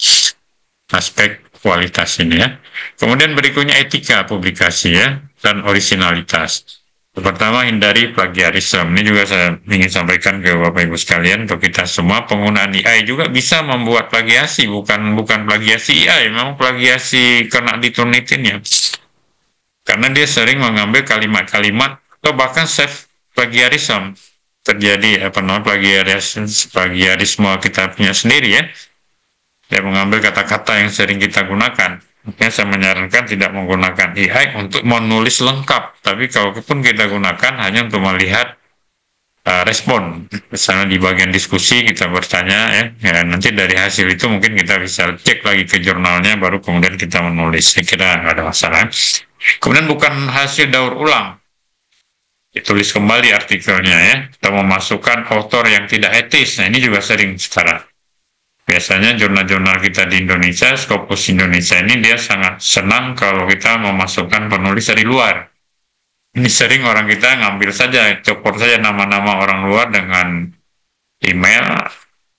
aspek kualitas ini ya. Kemudian berikutnya etika publikasi ya, dan originalitas. Pertama, hindari plagiarisme. Ini juga saya ingin sampaikan ke Bapak Ibu sekalian, untuk kita semua, penggunaan AI juga bisa membuat plagiasi, bukan plagiasi AI, memang plagiasi kena ditunitin ya. Karena dia sering mengambil kalimat-kalimat atau bahkan self plagiarisme, terjadi plagiarisme kita punya sendiri ya. Dia mengambil kata-kata yang sering kita gunakan. Makanya saya menyarankan tidak menggunakan AI untuk menulis lengkap, tapi kalaupun kita gunakan hanya untuk melihat respon. Misalnya di bagian diskusi kita bertanya ya, nanti dari hasil itu mungkin kita bisa cek lagi ke jurnalnya, baru kemudian kita menulis. Saya kira nggak ada masalah. Kemudian bukan hasil daur ulang, ditulis kembali artikelnya ya, atau memasukkan author yang tidak etis. Nah ini juga sering sekarang. Biasanya jurnal-jurnal kita di Indonesia, Scopus Indonesia ini dia sangat senang kalau kita memasukkan penulis dari luar. Ini sering orang kita ngambil saja, copot saja nama-nama orang luar dengan email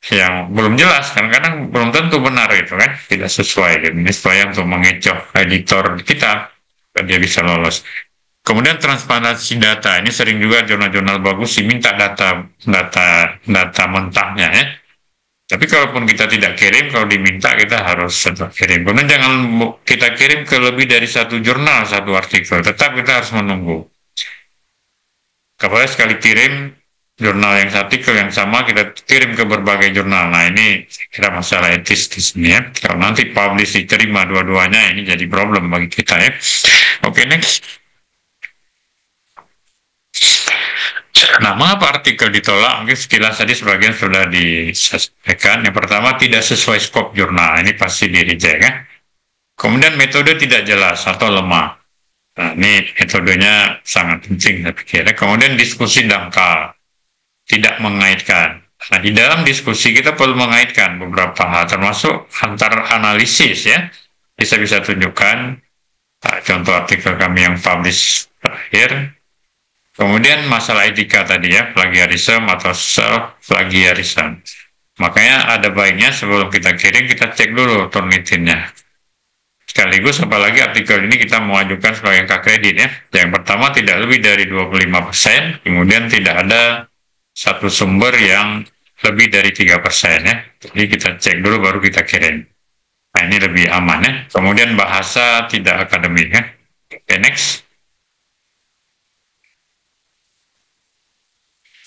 yang belum jelas, kadang-kadang belum tentu benar itu kan, tidak sesuai. Ini supaya untuk mengecoh editor kita, dan dia bisa lolos. Kemudian transparansi data, ini sering juga jurnal-jurnal bagus diminta data mentahnya ya. Tapi kalaupun kita tidak kirim, kalau diminta kita harus tetap kirim. Kemudian jangan kita kirim ke lebih dari satu jurnal, satu artikel. Tetap kita harus menunggu. Kalau sekali kirim jurnal yang satu, artikel yang sama, kita kirim ke berbagai jurnal. Nah ini kira masalah etis di sini ya. Kalau nanti publish diterima dua-duanya, ini jadi problem bagi kita ya. Oke, next. Nah, mengapa artikel ditolak? Mungkin sekilas tadi sebagian sudah disampaikan. Yang pertama, tidak sesuai skop jurnal. Ini pasti di-reject ya. Kemudian metode tidak jelas atau lemah. Nah, ini metodenya sangat penting saya pikir. Kemudian diskusi dangkal, tidak mengaitkan. Nah, di dalam diskusi kita perlu mengaitkan beberapa hal, termasuk antar analisis ya. Bisa tunjukkan contoh artikel kami yang publish terakhir. Kemudian masalah etika tadi ya, plagiarisme atau self-plagiarism. Makanya ada baiknya sebelum kita kirim, kita cek dulu Turnitinnya. Sekaligus apalagi artikel ini kita mengajukan sebagai kredit ya. Yang pertama tidak lebih dari 25%, kemudian tidak ada satu sumber yang lebih dari 3% ya. Jadi kita cek dulu baru kita kirim. Nah ini lebih aman ya. Kemudian bahasa tidak akademik ya. Oke, next.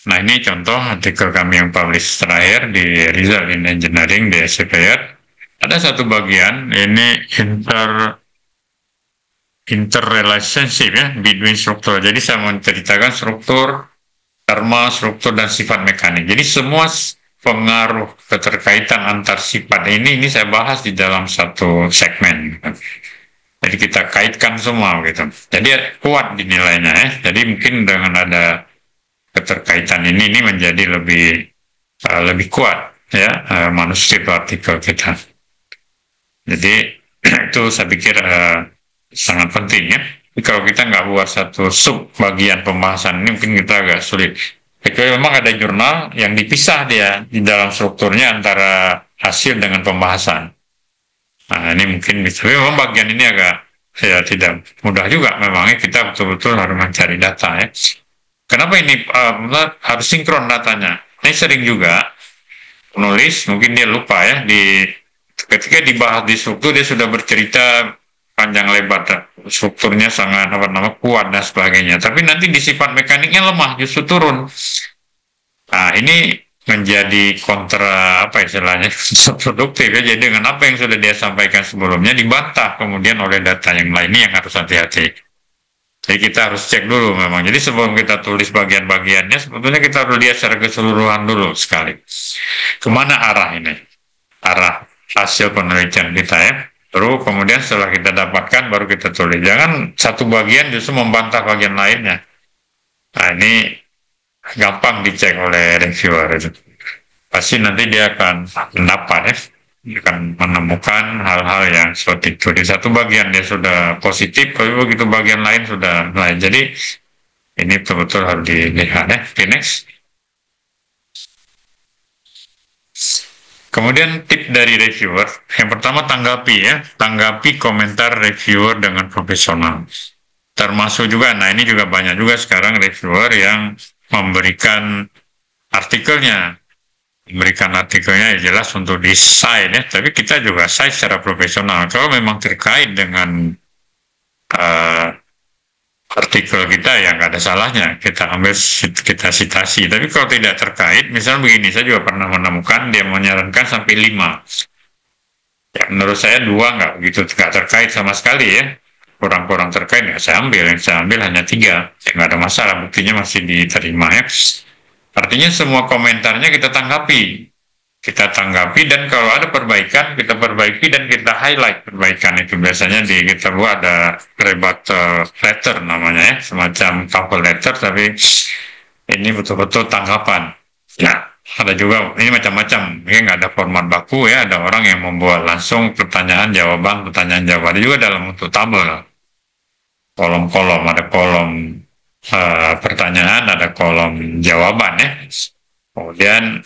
Nah ini contoh artikel kami yang publish terakhir di Result in Engineering di SCPR. Ada satu bagian ini interrelationship ya between struktur. Jadi saya menceritakan struktur, terma, struktur dan sifat mekanik. Jadi semua pengaruh keterkaitan antar sifat ini saya bahas di dalam satu segmen. Jadi kita kaitkan semua gitu. Jadi kuat dinilainya ya. Jadi mungkin dengan ada keterkaitan ini menjadi lebih kuat ya manuskrip artikel kita. Jadi itu saya pikir sangat penting ya. Tapi kalau kita nggak buat satu sub bagian pembahasan ini mungkin kita agak sulit. Jadi memang ada jurnal yang dipisah dia di dalam strukturnya antara hasil dengan pembahasan. Nah ini mungkin bisa. Tapi memang bagian ini agak tidak mudah juga memangnya kita betul-betul harus mencari data ya. Kenapa ini harus sinkron datanya? Ini sering juga penulis mungkin dia lupa ya ketika dibahas di struktur dia sudah bercerita panjang lebar, strukturnya sangat kuat dan sebagainya. Tapi nanti di sifat mekaniknya lemah, justru turun. Nah ini menjadi kontra istilahnya produktif ya. Jadi dengan apa yang sudah dia sampaikan sebelumnya dibantah kemudian oleh data yang lain, ini yang harus hati-hati. Jadi kita harus cek dulu memang. Jadi sebelum kita tulis bagian-bagiannya, sebetulnya kita harus lihat secara keseluruhan dulu sekali. Kemana arah ini? Arah hasil penelitian kita ya. Terus kemudian setelah kita dapatkan baru kita tulis. Jangan satu bagian justru membantah bagian lainnya. Nah ini gampang dicek oleh reviewer itu. Pasti nanti dia akan mendapat ya. Dia akan menemukan hal-hal yang seperti itu. Di satu bagian dia sudah positif, tapi begitu bagian lain sudah lain. Jadi ini betul-betul harus dilihat ya. Okay, next. Kemudian tip dari reviewer. Yang pertama tanggapi komentar reviewer dengan profesional. Termasuk juga, nah ini juga banyak juga sekarang reviewer yang memberikan artikelnya ya jelas untuk desain ya, tapi kita juga cite secara profesional. Kalau memang terkait dengan artikel kita yang nggak ada salahnya, kita ambil, kita citasi. Tapi kalau tidak terkait, misalnya begini, saya juga pernah menemukan dia menyarankan sampai 5. Ya, menurut saya 2 nggak begitu, nggak terkait sama sekali ya. Kurang-kurang terkait nggak saya ambil, yang saya ambil hanya 3. Ya, nggak ada masalah, buktinya masih diterima ya. Artinya semua komentarnya kita tanggapi. Dan kalau ada perbaikan, kita perbaiki dan kita highlight perbaikan itu. Biasanya kita buat ada rebuttal letter namanya ya, semacam cover letter, tapi ini betul-betul tanggapan. Ya, ada juga, ini macam-macam. Ini nggak ada format baku ya, ada orang yang membuat langsung pertanyaan-jawaban. Ada juga dalam bentuk tabel. Kolom-kolom, ada kolom pertanyaan, ada kolom jawaban ya. Kemudian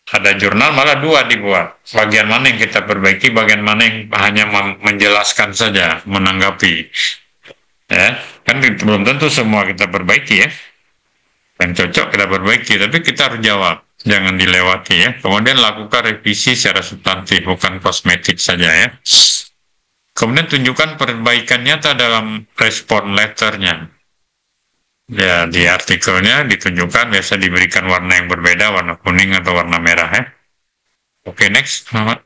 ada jurnal malah 2 dibuat. Bagian mana yang kita perbaiki, bagian mana yang hanya menjelaskan saja, menanggapi. Ya, kan belum tentu semua kita perbaiki ya. Yang cocok kita perbaiki, tapi kita harus jawab. jangan dilewati ya. Kemudian lakukan revisi secara substantif, bukan kosmetik saja ya. Kemudian tunjukkan perbaikan nyata dalam respon letternya. Ya, di artikelnya ditunjukkan, biasa diberikan warna yang berbeda, warna kuning atau warna merah ya. Oke, next, Muhammad.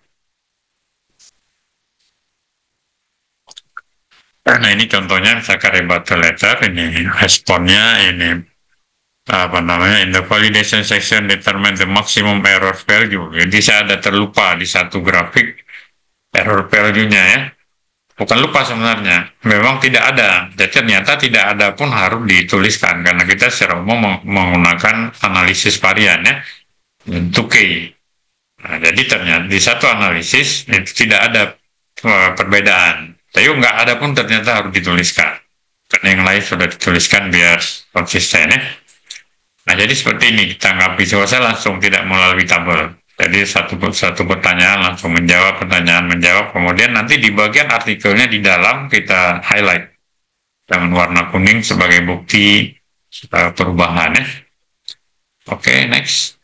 Nah, ini contohnya misalkan rebuttal letter, ini responnya, ini apa namanya, in the validation section determine the maximum error value. Jadi saya ada terlupa di satu grafik error value-nya ya. Bukan lupa sebenarnya, memang tidak ada. Jadi ternyata tidak ada pun harus dituliskan karena kita secara umum menggunakan analisis varian ya, 2K. Nah, jadi ternyata di satu analisis itu tidak ada perbedaan. Tapi nggak ada pun ternyata harus dituliskan. Karena yang lain sudah dituliskan biar konsisten ya. Nah, jadi seperti ini ditanggapi. Coba saya langsung tidak melalui tabel. Jadi satu pertanyaan langsung menjawab, pertanyaan menjawab. Kemudian nanti di bagian artikelnya di dalam kita highlight dengan warna kuning sebagai bukti perubahan ya. Oke, next.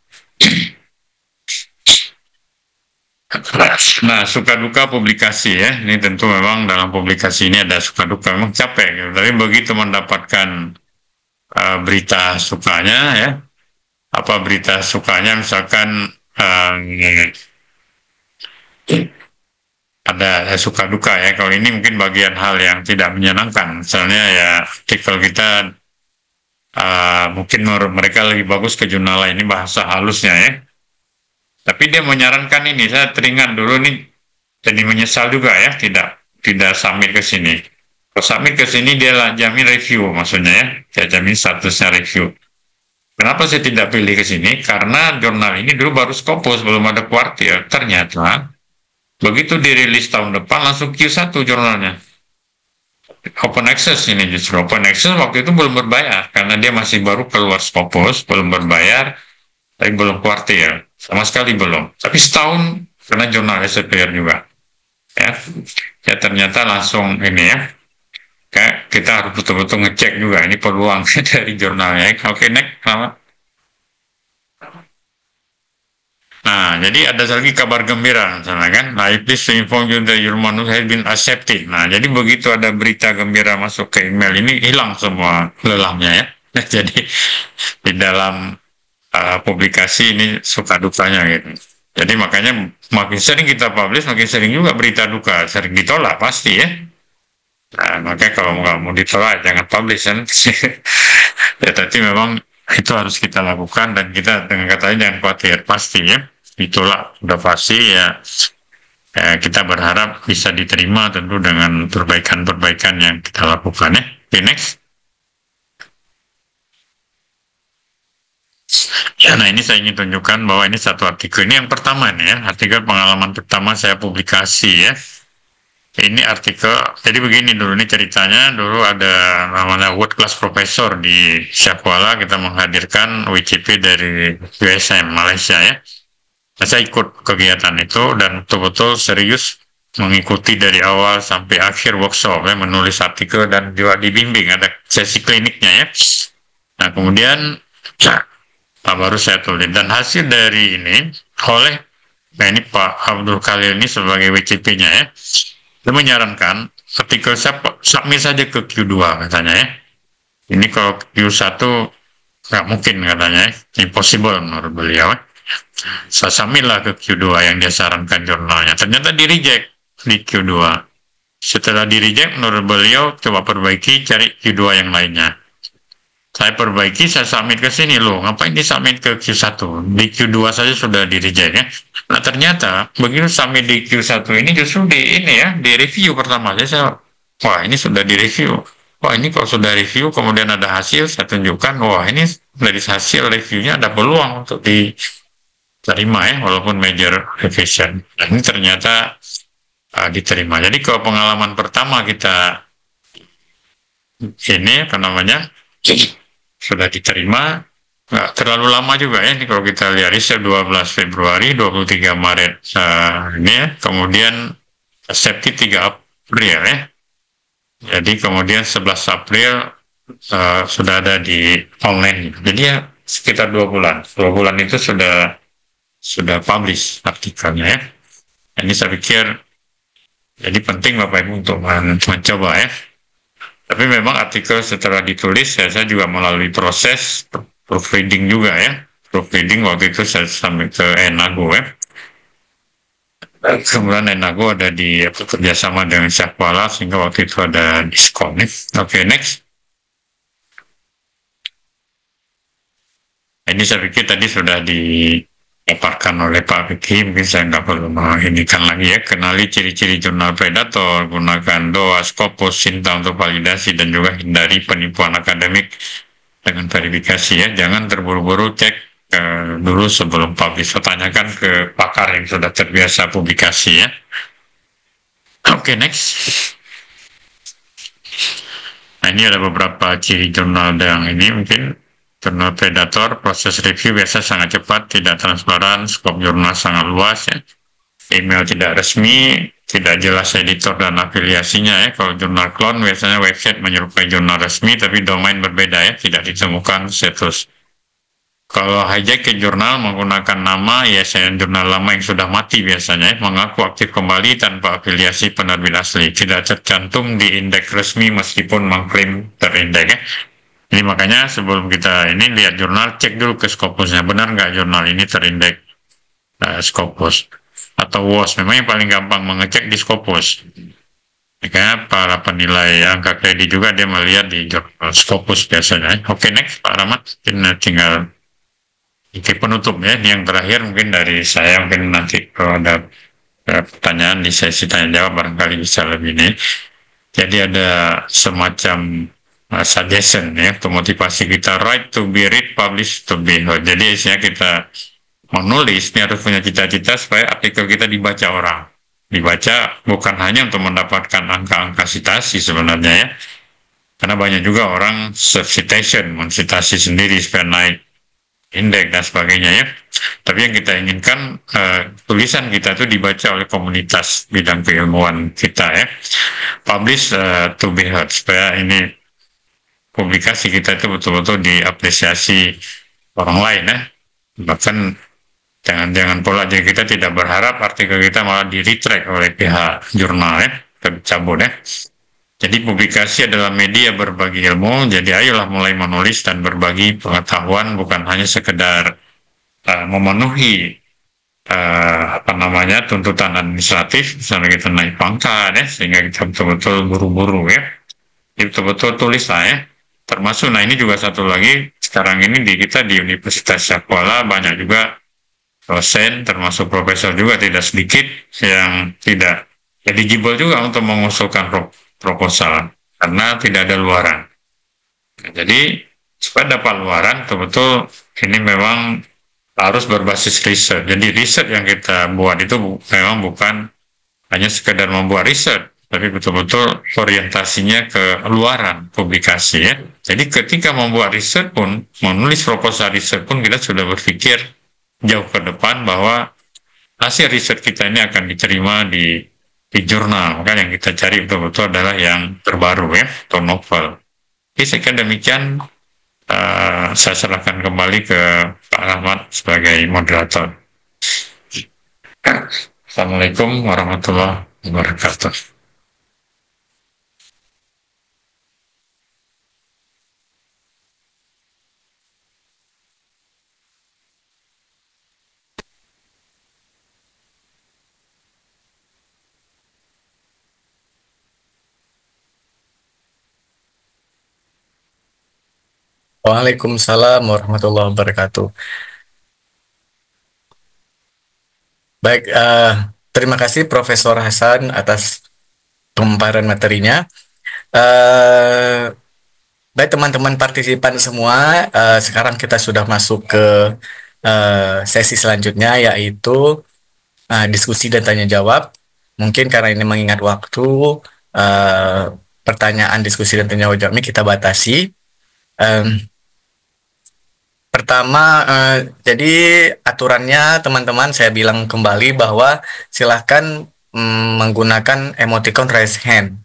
Nah, suka duka publikasi ya. Ini tentu memang dalam publikasi ini ada suka duka, memang capek gitu. Tapi begitu mendapatkan berita sukanya ya, apa berita sukanya misalkan ada suka duka ya. Kalau ini mungkin bagian hal yang tidak menyenangkan, misalnya ya artikel kita mungkin menurut mereka lebih bagus ke jurnal lain, ini bahasa halusnya ya. Tapi dia menyarankan ini, saya teringat dulu nih, jadi menyesal juga ya, tidak submit ke sini. Kalau submit ke sini dia jamin review, maksudnya ya, dia jamin statusnya review. Kenapa saya tidak pilih ke sini? Karena jurnal ini dulu baru Scopus, belum ada kuartil. Ternyata begitu dirilis tahun depan langsung Q1 jurnalnya. Open access ini justru, open access waktu itu belum berbayar karena dia masih baru keluar Scopus, belum berbayar. Tapi belum kuartil, sama sekali belum. Tapi setahun karena jurnal SPR juga. Ya ternyata langsung ini ya. Kayak kita harus betul-betul ngecek juga ini peluang dari jurnalnya. Oke, next, selamat. Nah, jadi ada lagi kabar gembira, misalnya kan. Nah, please to inform you that your manuscript has been accepted. Nah, jadi begitu ada berita gembira masuk ke email ini hilang semua lelahnya ya. Jadi di dalam publikasi ini suka dukanya gitu. Jadi makanya makin sering kita publish, makin sering juga berita duka, sering ditolak pasti ya. Nah, makanya kalau nggak mau ditolak jangan publish kan. Ya, tapi memang itu harus kita lakukan dan kita dengan katanya jangan khawatir, pasti ya ditolak udah pasti ya. Kita berharap bisa diterima tentu dengan perbaikan-perbaikan yang kita lakukan ya. Okay, next. Ya, nah ini saya ingin tunjukkan bahwa ini satu artikel. Ini yang pertama nih ya, artikel pengalaman pertama saya publikasi ya. Ini artikel, jadi begini dulu ini ceritanya, dulu ada namanya world class professor di Syakwala, kita menghadirkan WCP dari USM Malaysia ya. Nah, saya ikut kegiatan itu dan betul-betul serius mengikuti dari awal sampai akhir workshop ya, menulis artikel dan juga dibimbing, ada sesi kliniknya ya. Nah kemudian baru saya tulis dan hasil dari ini oleh ini Pak Abdul Khalil ini sebagai WCP-nya ya, dia menyarankan artikel saya submit saja ke Q2 katanya ya. Ini kalau Q1 nggak mungkin katanya ya, impossible menurut beliau ya. Saya submit lah ke Q2 yang dia sarankan jurnalnya, ternyata di reject di Q2. Setelah di reject menurut beliau coba perbaiki, cari Q2 yang lainnya. Saya perbaiki, saya submit ke sini loh. Ngapain di submit ke Q1? Di Q2 saja sudah di reject ya. Nah ternyata begitu submit di Q1 ini justru di ini ya, di review pertama. Jadi saya, wah ini sudah di review. Wah ini kalau sudah review kemudian ada hasil, saya tunjukkan, wah ini dari hasil reviewnya ada peluang untuk diterima ya, walaupun major revision. Dan ini ternyata diterima. Jadi kalau pengalaman pertama kita ini apa namanya, sudah diterima, nggak terlalu lama juga ya. Ini kalau kita lihat riset 12 Februari, 23 Maret ini ya, kemudian accepted 3 April ya. Jadi kemudian 11 April sudah ada di online. Jadi ya sekitar 2 bulan. 2 bulan itu sudah publish artikelnya ya. Ini saya pikir jadi penting Bapak Ibu untuk mencoba ya. Tapi memang artikel setelah ditulis saya juga melalui proses proofreading juga ya. Proofreading waktu itu saya sampai ke Enago ya. Kemudian Enago ada di kerjasama dengan Syahwala sehingga waktu itu ada diskon nih. Oke, next. Ini saya pikir tadi sudah dipaparkan oleh Pak Fikri, mungkin saya nggak perlu menginikan lagi ya. Kenali ciri-ciri jurnal predator, gunakan DOA, Scopus, Sinta untuk validasi dan juga hindari penipuan akademik dengan verifikasi ya. Jangan terburu-buru cek dulu sebelum publish. Tanyakan ke pakar yang sudah terbiasa publikasi ya. Oke, next. Nah, ini ada beberapa ciri jurnal yang ini mungkin. Jurnal predator, proses review biasa sangat cepat, tidak transparan, skop jurnal sangat luas ya. Email tidak resmi, tidak jelas editor dan afiliasinya ya. Kalau jurnal clone biasanya website menyerupai jurnal resmi tapi domain berbeda ya, tidak ditemukan situs. Kalau hijack ke jurnal menggunakan nama ISBN jurnal lama yang sudah mati biasanya, mengaku aktif kembali tanpa afiliasi penerbit asli, tidak tercantum di indeks resmi meskipun mengklaim terindeks ya. Jadi makanya sebelum kita ini lihat jurnal, cek dulu ke Scopusnya, benar nggak jurnal ini terindeks Scopus atau WOS. Memang yang paling gampang mengecek di Scopus. Makanya para penilai angka kredit juga dia melihat di jurnal Scopus biasanya. Oke, next Pak Rahmat, tinggal penutup ya. Ini yang terakhir mungkin dari saya, mungkin nanti kalau ada pertanyaan di sesi tanya jawab barangkali bisa lebih ini. Jadi ada semacam suggestion ya, untuk motivasi kita, write to be read, publish to be heard. Jadi isinya kita menulis ini harus punya cita-cita supaya artikel kita dibaca orang. Dibaca bukan hanya untuk mendapatkan angka-angka citasi sebenarnya ya, karena banyak juga orang citation, mensitasi sendiri supaya naik indeks dan sebagainya ya. Tapi yang kita inginkan tulisan kita itu dibaca oleh komunitas bidang keilmuan kita ya. Publish to be heard, supaya ini publikasi kita itu betul-betul diapresiasi orang lain ya. Bahkan jangan pula jadi kita tidak berharap artikel kita malah di-retract oleh pihak jurnal ya, cabut ya. Jadi publikasi adalah media berbagi ilmu, jadi ayolah mulai menulis dan berbagi pengetahuan, bukan hanya sekedar memenuhi tuntutan administratif, misalnya kita naik pangkat ya, sehingga kita betul-betul buru-buru ya. Jadi betul-betul tulislah ya. Termasuk, nah ini juga satu lagi, sekarang ini kita di Universitas Syahwala banyak juga dosen, termasuk profesor juga tidak sedikit yang tidak eligible juga untuk mengusulkan proposal karena tidak ada luaran. Nah, jadi supaya dapat luaran, betul-betul ini memang harus berbasis riset. Jadi riset yang kita buat itu memang bukan hanya sekedar membuat riset, tapi betul-betul orientasinya ke luaran publikasi ya. Jadi ketika membuat riset pun, menulis proposal riset pun kita sudah berpikir jauh ke depan bahwa hasil riset kita ini akan diterima di jurnal. Maka yang kita cari betul-betul adalah yang terbaru ya, atau novel. Oke, sekian demikian. Saya serahkan kembali ke Pak Rahmat sebagai moderator. Assalamualaikum warahmatullahi wabarakatuh. Waalaikumsalam warahmatullahi wabarakatuh. Baik, terima kasih Profesor Hasan atas pemaparan materinya. Baik teman-teman partisipan semua, sekarang kita sudah masuk ke sesi selanjutnya, yaitu diskusi dan tanya jawab. Mungkin karena ini mengingat waktu, pertanyaan, diskusi, dan tanya jawab ini kita batasi. Pertama, jadi aturannya teman-teman saya bilang kembali bahwa silahkan menggunakan emoticon raise hand.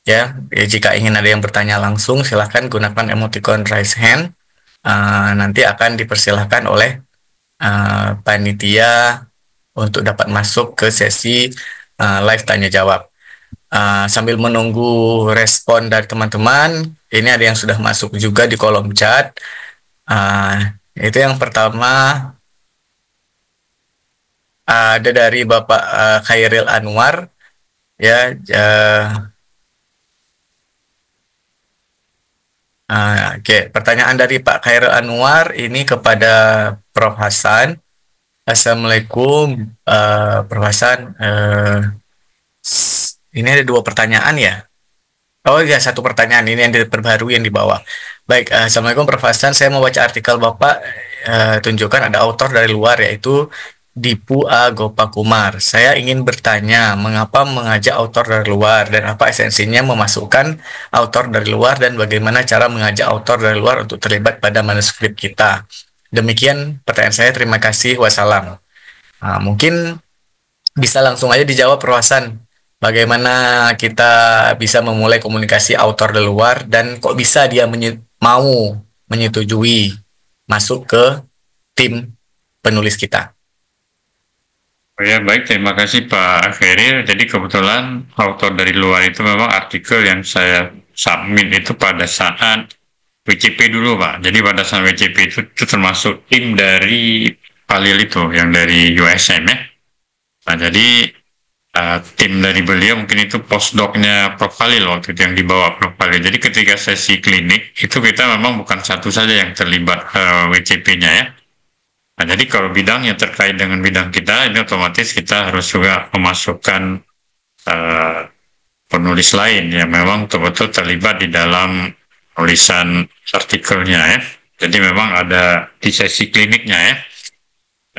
Ya, jika ingin ada yang bertanya langsung, silahkan gunakan emoticon raise hand. nanti akan dipersilahkan oleh panitia untuk dapat masuk ke sesi live tanya jawab. Sambil menunggu respon dari teman-teman, ini ada yang sudah masuk juga di kolom chat. Itu yang pertama ada dari Bapak Khairil Anwar, ya. Oke, pertanyaan dari Pak Khairil Anwar ini kepada Prof Hasan. Assalamualaikum, Prof Hasan. Ini ada 2 pertanyaan ya. Oh ya, 1 pertanyaan ini yang diperbarui yang di bawah. Baik, Assalamualaikum Prof Hasan. Saya mau baca artikel Bapak, tunjukkan ada autor dari luar yaitu Dipu A. Gopakumar. Saya ingin bertanya, mengapa mengajak autor dari luar dan apa esensinya memasukkan autor dari luar dan bagaimana cara mengajak autor dari luar untuk terlibat pada manuskrip kita. Demikian pertanyaan saya. Terima kasih. Wassalam. Mungkin bisa langsung aja dijawab Prof Hasan. Bagaimana kita bisa memulai komunikasi autor dari luar dan kok bisa dia mau menyetujui masuk ke tim penulis kita? Oh ya, baik, terima kasih Pak Khairil. Jadi kebetulan autor dari luar itu memang artikel yang saya submit itu pada saat WCP dulu Pak. Jadi pada saat WCP itu termasuk tim dari Khalil itu, yang dari USM ya. Nah jadi tim dari beliau mungkin itu postdoc-nya Prof. Khalil waktu itu yang dibawa Prof. Khalil. Jadi ketika sesi klinik itu kita memang bukan satu saja yang terlibat WCP-nya ya. Nah, jadi kalau bidangnya terkait dengan bidang kita, ini otomatis kita harus juga memasukkan penulis lain yang memang betul-betul terlibat di dalam tulisan artikelnya ya. Jadi memang ada di sesi kliniknya ya.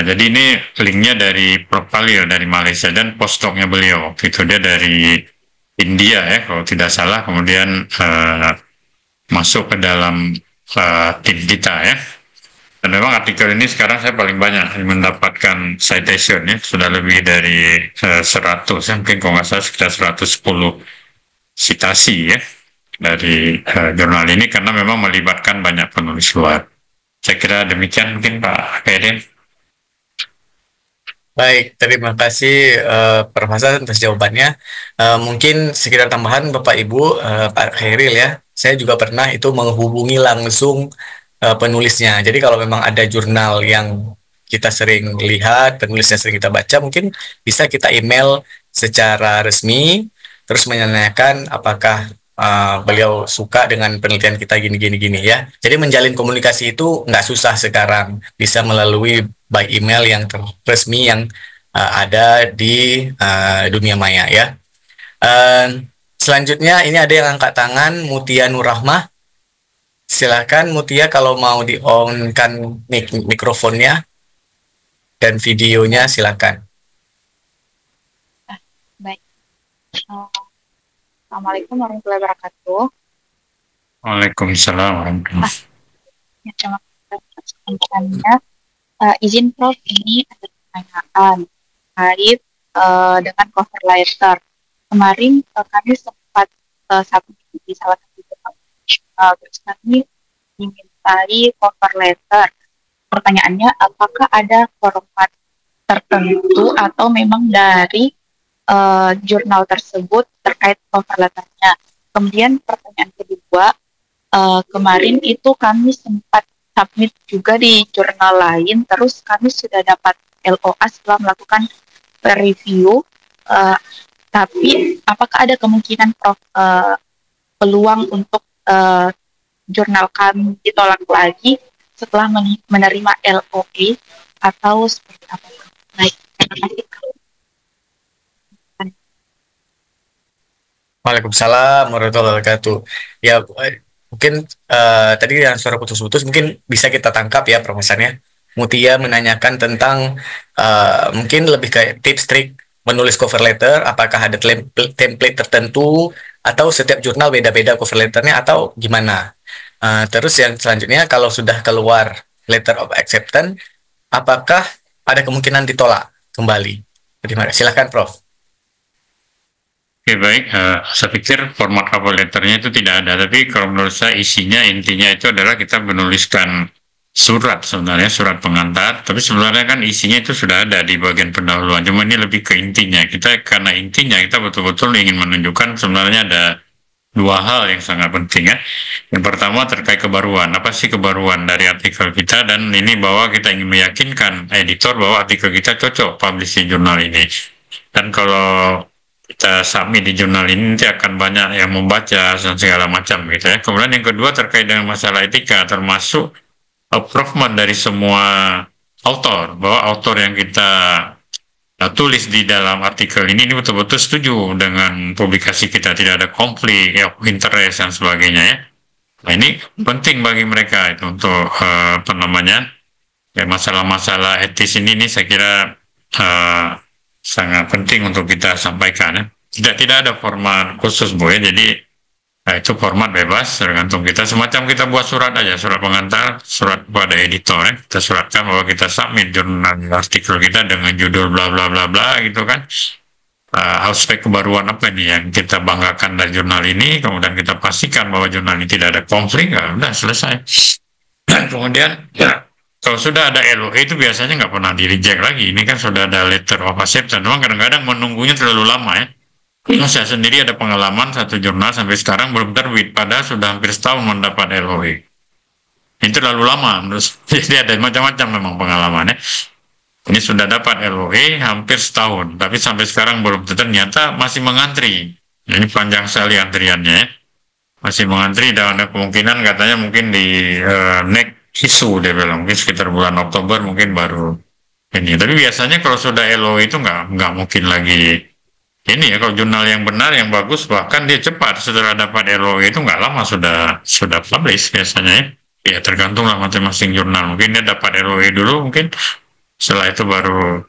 Nah, jadi ini linknya dari Prof. Khalil dari Malaysia dan postdoc-nya beliau. Waktu itu dia dari India ya, kalau tidak salah. Kemudian masuk ke dalam tim kita ya. Dan memang artikel ini sekarang saya paling banyak mendapatkan citation ya, sudah lebih dari 100 ya, mungkin kalau nggak salah sekitar 110 citasi ya dari jurnal ini karena memang melibatkan banyak penulis luar. Saya kira demikian mungkin Pak Khairil. Baik, terima kasih Prof. Hasan atas jawabannya. Mungkin sekedar tambahan Bapak Ibu, Pak Khairil ya, saya juga pernah itu menghubungi langsung penulisnya. Jadi kalau memang ada jurnal yang kita sering lihat, penulisnya sering kita baca, mungkin bisa kita email secara resmi, terus menanyakan apakah beliau suka dengan penelitian kita gini ya. Jadi menjalin komunikasi itu nggak susah sekarang, bisa melalui by email yang resmi yang ada di dunia maya ya. Selanjutnya ini ada yang angkat tangan, Mutia Nurrahmah. Silakan Mutia kalau mau di-on-kan mikrofonnya dan videonya silakan. Baik. Assalamualaikum warahmatullahi wabarakatuh. Waalaikumsalam warahmatullahi wabarakatuh. Ya, terima kasih atas pertanyaannya. Izin Prof, ini ada pertanyaan terkait dengan cover letter. Kemarin kami sempat submit di salah satu terus kami dimintai cover letter. Pertanyaannya, apakah ada format tertentu atau memang dari jurnal tersebut terkait cover letternya? Kemudian pertanyaan kedua, kemarin itu kami sempat submit juga di jurnal lain, terus kami sudah dapat LOA setelah melakukan review, tapi apakah ada kemungkinan peluang untuk jurnal kami ditolak lagi setelah menerima LOA atau seperti apa? Baik, terima kasih. Waalaikumsalam warahmatullahi wabarakatuh. Ya, mungkin tadi yang suara putus-putus mungkin bisa kita tangkap ya Profesornya. Mutia menanyakan tentang mungkin lebih kayak tips trik menulis cover letter, apakah ada template tertentu atau setiap jurnal beda-beda cover letternya atau gimana. Terus yang selanjutnya kalau sudah keluar letter of acceptance, apakah ada kemungkinan ditolak kembali? Terima kasih. Silakan Prof. Oke, baik, saya pikir format cover letternya itu tidak ada, tapi kalau menurut saya isinya intinya itu adalah kita menuliskan surat sebenarnya, surat pengantar, tapi sebenarnya kan isinya itu sudah ada di bagian pendahuluan, cuma ini lebih ke intinya. Karena intinya kita betul-betul ingin menunjukkan sebenarnya ada dua hal yang sangat penting ya. Yang pertama terkait kebaruan. Apa sih kebaruan dari artikel kita, dan ini bahwa kita ingin meyakinkan editor bahwa artikel kita cocok publish di jurnal ini. Dan kalau kita submit di jurnal ini nanti akan banyak yang membaca dan segala macam gitu ya. Kemudian yang kedua terkait dengan masalah etika, termasuk approval dari semua author, bahwa author yang kita tulis di dalam artikel ini betul-betul setuju dengan publikasi kita, tidak ada konflik of interest dan sebagainya ya. Nah, ini penting bagi mereka itu untuk apa namanya ya, masalah-masalah etis ini saya kira sangat penting untuk kita sampaikan ya. Tidak ada format khusus Bu ya, jadi itu format bebas, tergantung kita. Semacam kita buat surat aja, surat pengantar, surat pada editor ya. Kita suratkan bahwa kita submit jurnal artikel kita dengan judul bla bla bla bla gitu kan. Aspek kebaruan apa nih yang kita banggakan dari jurnal ini, kemudian kita pastikan bahwa jurnal ini tidak ada konflik, ya udah selesai. Dan kemudian ya, kalau sudah ada LOE itu biasanya nggak pernah di reject lagi. Ini kan sudah ada letter of acceptance, memang kadang-kadang menunggunya terlalu lama ya. Saya sendiri ada pengalaman satu jurnal sampai sekarang belum terbit, padahal sudah hampir setahun mendapat LOE. Ini terlalu lama, jadi ada macam-macam memang pengalamannya. Ini sudah dapat LOE hampir setahun, tapi sampai sekarang belum, ternyata masih mengantri. Ini panjang sekali antriannya, masih mengantri, dan ada kemungkinan katanya mungkin di next issue dia bilang, mungkin sekitar bulan Oktober mungkin baru ini. Tapi biasanya kalau sudah LOE itu nggak mungkin lagi. Ini ya, kalau jurnal yang benar, yang bagus, bahkan dia cepat setelah dapat LOE itu nggak lama sudah publish biasanya ya. Ya tergantung lah masing-masing jurnal. Mungkin dia dapat LOE dulu, mungkin setelah itu baru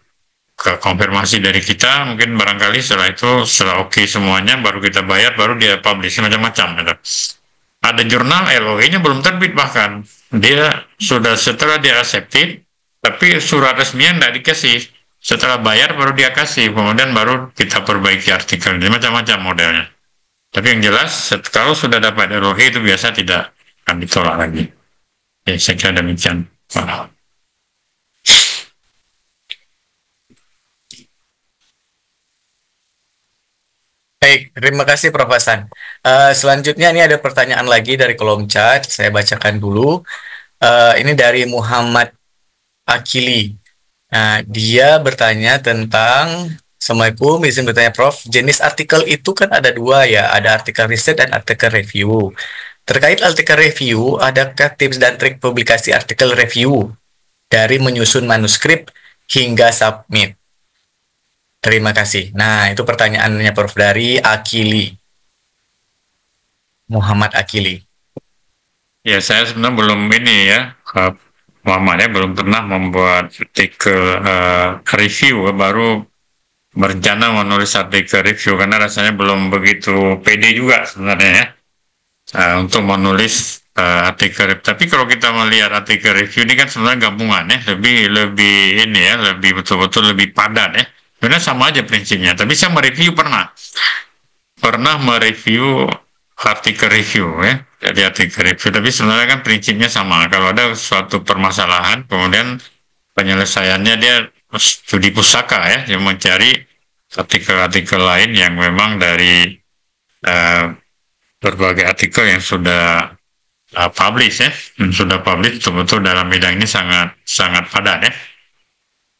ke konfirmasi dari kita, mungkin barangkali setelah oke semuanya baru kita bayar, baru dia publish macam-macam. Gitu. Ada jurnal LOE-nya belum terbit, bahkan dia sudah setelah dia accepted, tapi surat resminya nggak dikasih. Setelah bayar baru dia kasih, kemudian baru kita perbaiki artikel. Jadi macam-macam modelnya. Tapi yang jelas, kalau sudah dapat LOE itu biasa tidak akan ditolak lagi. Ya, saya kira demikian. Baik, terima kasih Prof. Hasan. Selanjutnya ini ada pertanyaan lagi dari kolom chat, saya bacakan dulu. Ini dari Muhammad Akili. Nah, dia bertanya tentang, Assalamualaikum, izin bertanya Prof, jenis artikel itu kan ada dua ya, ada artikel riset dan artikel review. Terkait artikel review, adakah tips dan trik publikasi artikel review dari menyusun manuskrip hingga submit? Terima kasih. Nah, itu pertanyaannya Prof dari Akili. Muhammad Akili. Ya, saya sebenarnya belum ini ya, Muhammad ya, belum pernah membuat artikel review, baru berencana menulis artikel review karena rasanya belum begitu pede juga sebenarnya ya untuk menulis artikel. Tapi kalau kita melihat artikel review ini kan sebenarnya gabungan ya, lebih ini ya, lebih betul-betul lebih padat ya. Sebenarnya sama aja prinsipnya. Tapi saya mereview pernah mereview artikel review ya. Jadi artikel review, tapi sebenarnya kan prinsipnya sama. Kalau ada suatu permasalahan, kemudian penyelesaiannya dia studi pusaka ya, yang mencari artikel-artikel lain yang memang dari berbagai artikel yang sudah publish ya, yang sudah publish betul-betul dalam bidang ini sangat padat ya.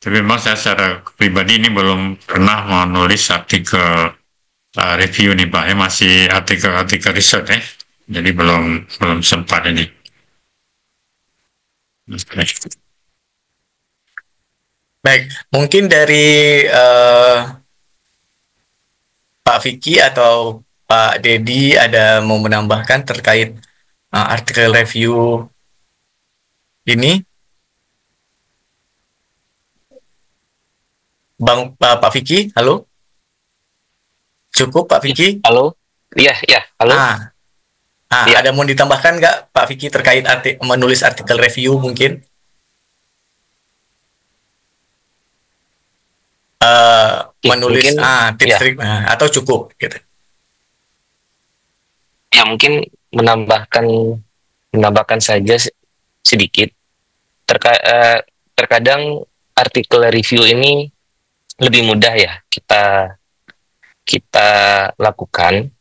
Tapi memang saya secara pribadi ini belum pernah menulis artikel review nih Pak ya, masih artikel-artikel riset ya. Jadi belum sempat ini. Baik, mungkin dari Pak Vicky atau Pak Dedi ada mau menambahkan terkait artikel review ini? Pak Vicky, halo? Cukup Pak Vicky? Halo? Iya, halo. Ya. Ada mau ditambahkan nggak Pak Vicky terkait menulis artikel review mungkin? Menulis mungkin, tips trik atau cukup gitu? Ya mungkin menambahkan saja sedikit terkadang artikel review ini lebih mudah ya kita lakukan.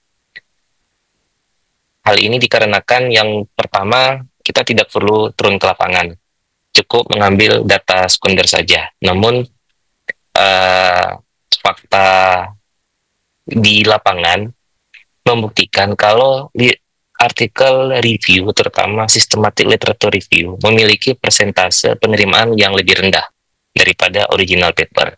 Hal ini dikarenakan yang pertama, kita tidak perlu turun ke lapangan, cukup mengambil data sekunder saja. Namun fakta di lapangan membuktikan kalau artikel review, terutama systematic literature review, memiliki persentase penerimaan yang lebih rendah daripada original paper.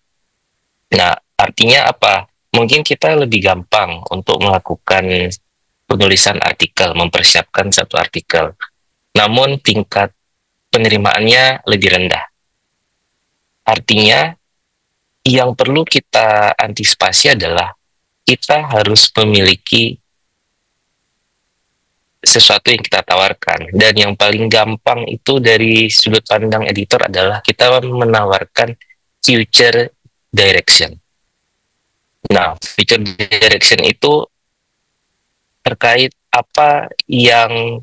Nah, artinya apa? Mungkin kita lebih gampang untuk melakukan penulisan artikel, mempersiapkan satu artikel. Namun tingkat penerimaannya lebih rendah. Artinya, yang perlu kita antisipasi adalah kita harus memiliki sesuatu yang kita tawarkan, dan yang paling gampang itu dari sudut pandang editor adalah kita menawarkan future direction. Nah, future direction itu terkait apa yang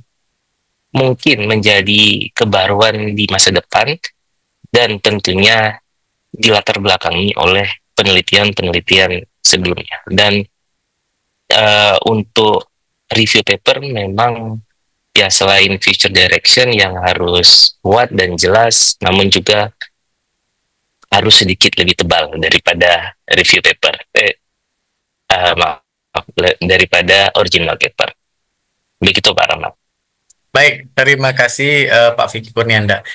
mungkin menjadi kebaruan di masa depan, dan tentunya dilatar belakangi oleh penelitian-penelitian sebelumnya. Dan untuk review paper memang ya selain future direction yang harus kuat dan jelas, namun juga harus sedikit lebih tebal daripada review paper, daripada original paper. Begitu Pak Rahmat. Baik, terima kasih Pak Vicky Kurnianda.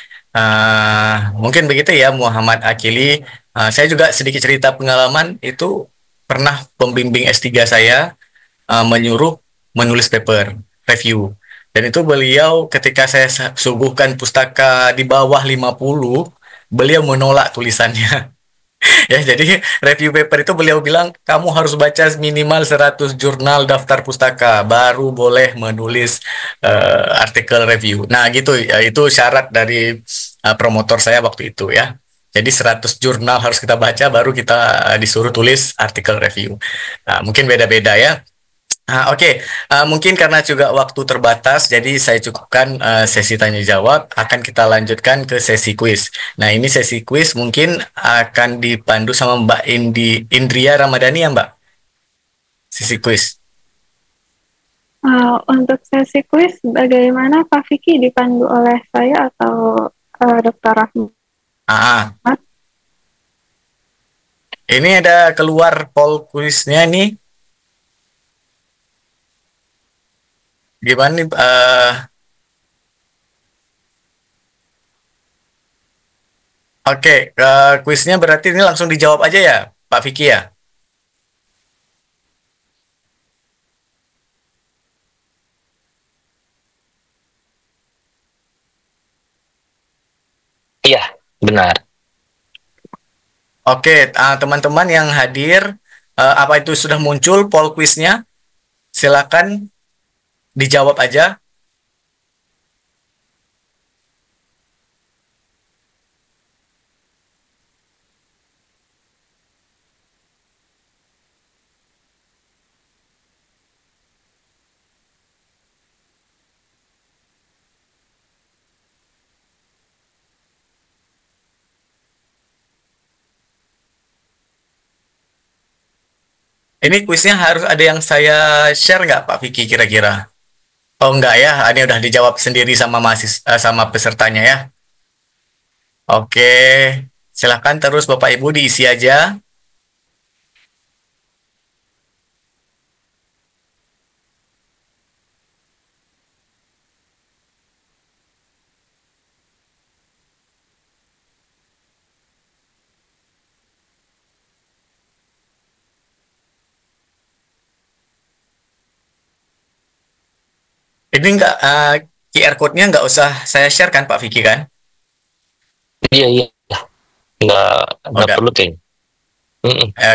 Mungkin begitu ya Muhammad Akili. Saya juga sedikit cerita pengalaman, itu pernah pembimbing S3 saya menyuruh menulis paper review, dan itu beliau ketika saya suguhkan pustaka di bawah 50, beliau menolak tulisannya. Ya, jadi review paper itu beliau bilang kamu harus baca minimal 100 jurnal daftar pustaka baru boleh menulis artikel review. Nah, gitu ya, itu syarat dari promotor saya waktu itu ya. Jadi 100 jurnal harus kita baca baru kita disuruh tulis artikel review. Nah, mungkin beda-beda ya. Oke. Mungkin karena juga waktu terbatas, jadi saya cukupkan sesi tanya jawab. Akan kita lanjutkan ke sesi kuis. Nah, ini sesi kuis mungkin akan dipandu sama Mbak Indria Ramadhani ya, Mbak? Sesi kuis. Untuk sesi kuis, bagaimana Pak Vicky, dipandu oleh saya atau Dr. Rahmat? Ini ada keluar poll kuisnya nih. Gimana nih? Oke, kuisnya berarti ini langsung dijawab aja ya, Pak Vicky ya? Iya, benar. Oke, teman-teman yang hadir, apa itu sudah muncul poll kuisnya? Silakan dijawab aja. Ini kuisnya harus ada yang saya share nggak, Pak Vicky, kira-kira? Oh, enggak ya, ini udah dijawab sendiri sama sama pesertanya ya. Oke, silakan terus Bapak Ibu diisi aja. Ini enggak, QR code-nya nggak usah saya share kan, Pak Vicky kan? Iya, nggak Nggak. perlu kayaknya.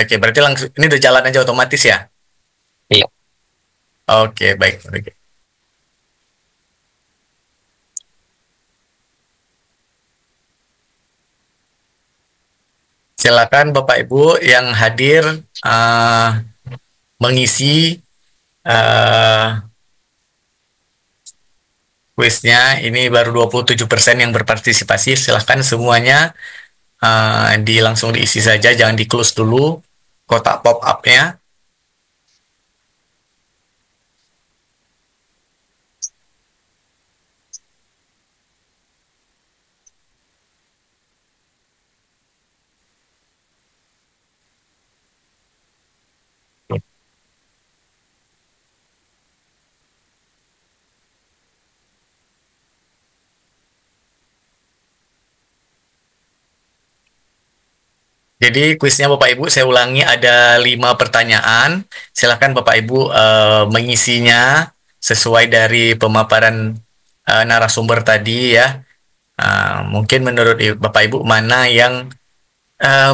Oke, berarti langsung ini udah jalan aja otomatis ya? Iya. Oke, baik. Oke. Silakan Bapak Ibu yang hadir mengisi kuisnya. Ini baru 27% yang berpartisipasi. Silahkan semuanya langsung diisi saja, jangan di close dulu kotak pop up-nya. Jadi kuisnya Bapak Ibu saya ulangi, ada 5 pertanyaan. Silakan Bapak Ibu mengisinya sesuai dari pemaparan narasumber tadi ya. Mungkin menurut Bapak Ibu mana yang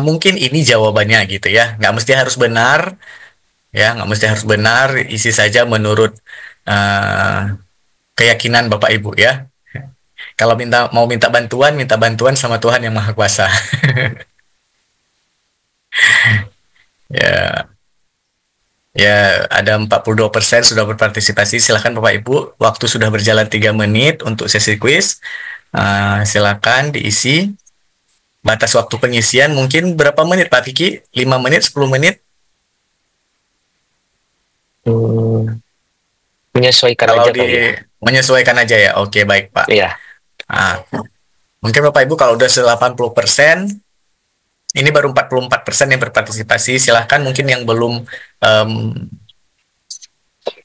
mungkin ini jawabannya gitu ya. Nggak mesti harus benar ya, nggak mesti harus benar. Isi saja menurut keyakinan Bapak Ibu ya. Kalau mau minta bantuan sama Tuhan yang Maha Kuasa. Ya. Ya, ada 42% sudah berpartisipasi. Silakan Bapak Ibu, waktu sudah berjalan 3 menit untuk sesi kuis. Silakan diisi. Batas waktu pengisian mungkin berapa menit Pak Vicky? 5 menit, 10 menit? Menyesuaikan Kalau aja kali ya. menyesuaikan aja ya. Oke, baik Pak. Iya. Mungkin Bapak Ibu kalau udah 80%, ini baru 44% yang berpartisipasi. Silahkan mungkin yang belum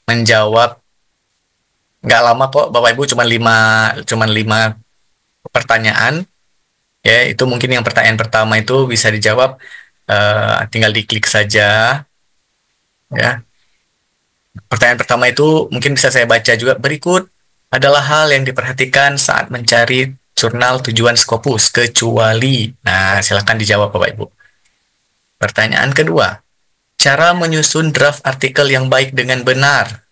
menjawab, nggak lama kok Bapak Ibu, cuman 5 pertanyaan. Ya, itu mungkin yang pertanyaan pertama itu bisa dijawab, tinggal diklik saja. Ya. Pertanyaan pertama itu mungkin bisa saya baca juga. Berikut adalah hal yang diperhatikan saat mencari jurnal tujuan Scopus, kecuali. Nah, silakan dijawab Bapak Ibu. Pertanyaan kedua, cara menyusun draft artikel yang baik dengan benar.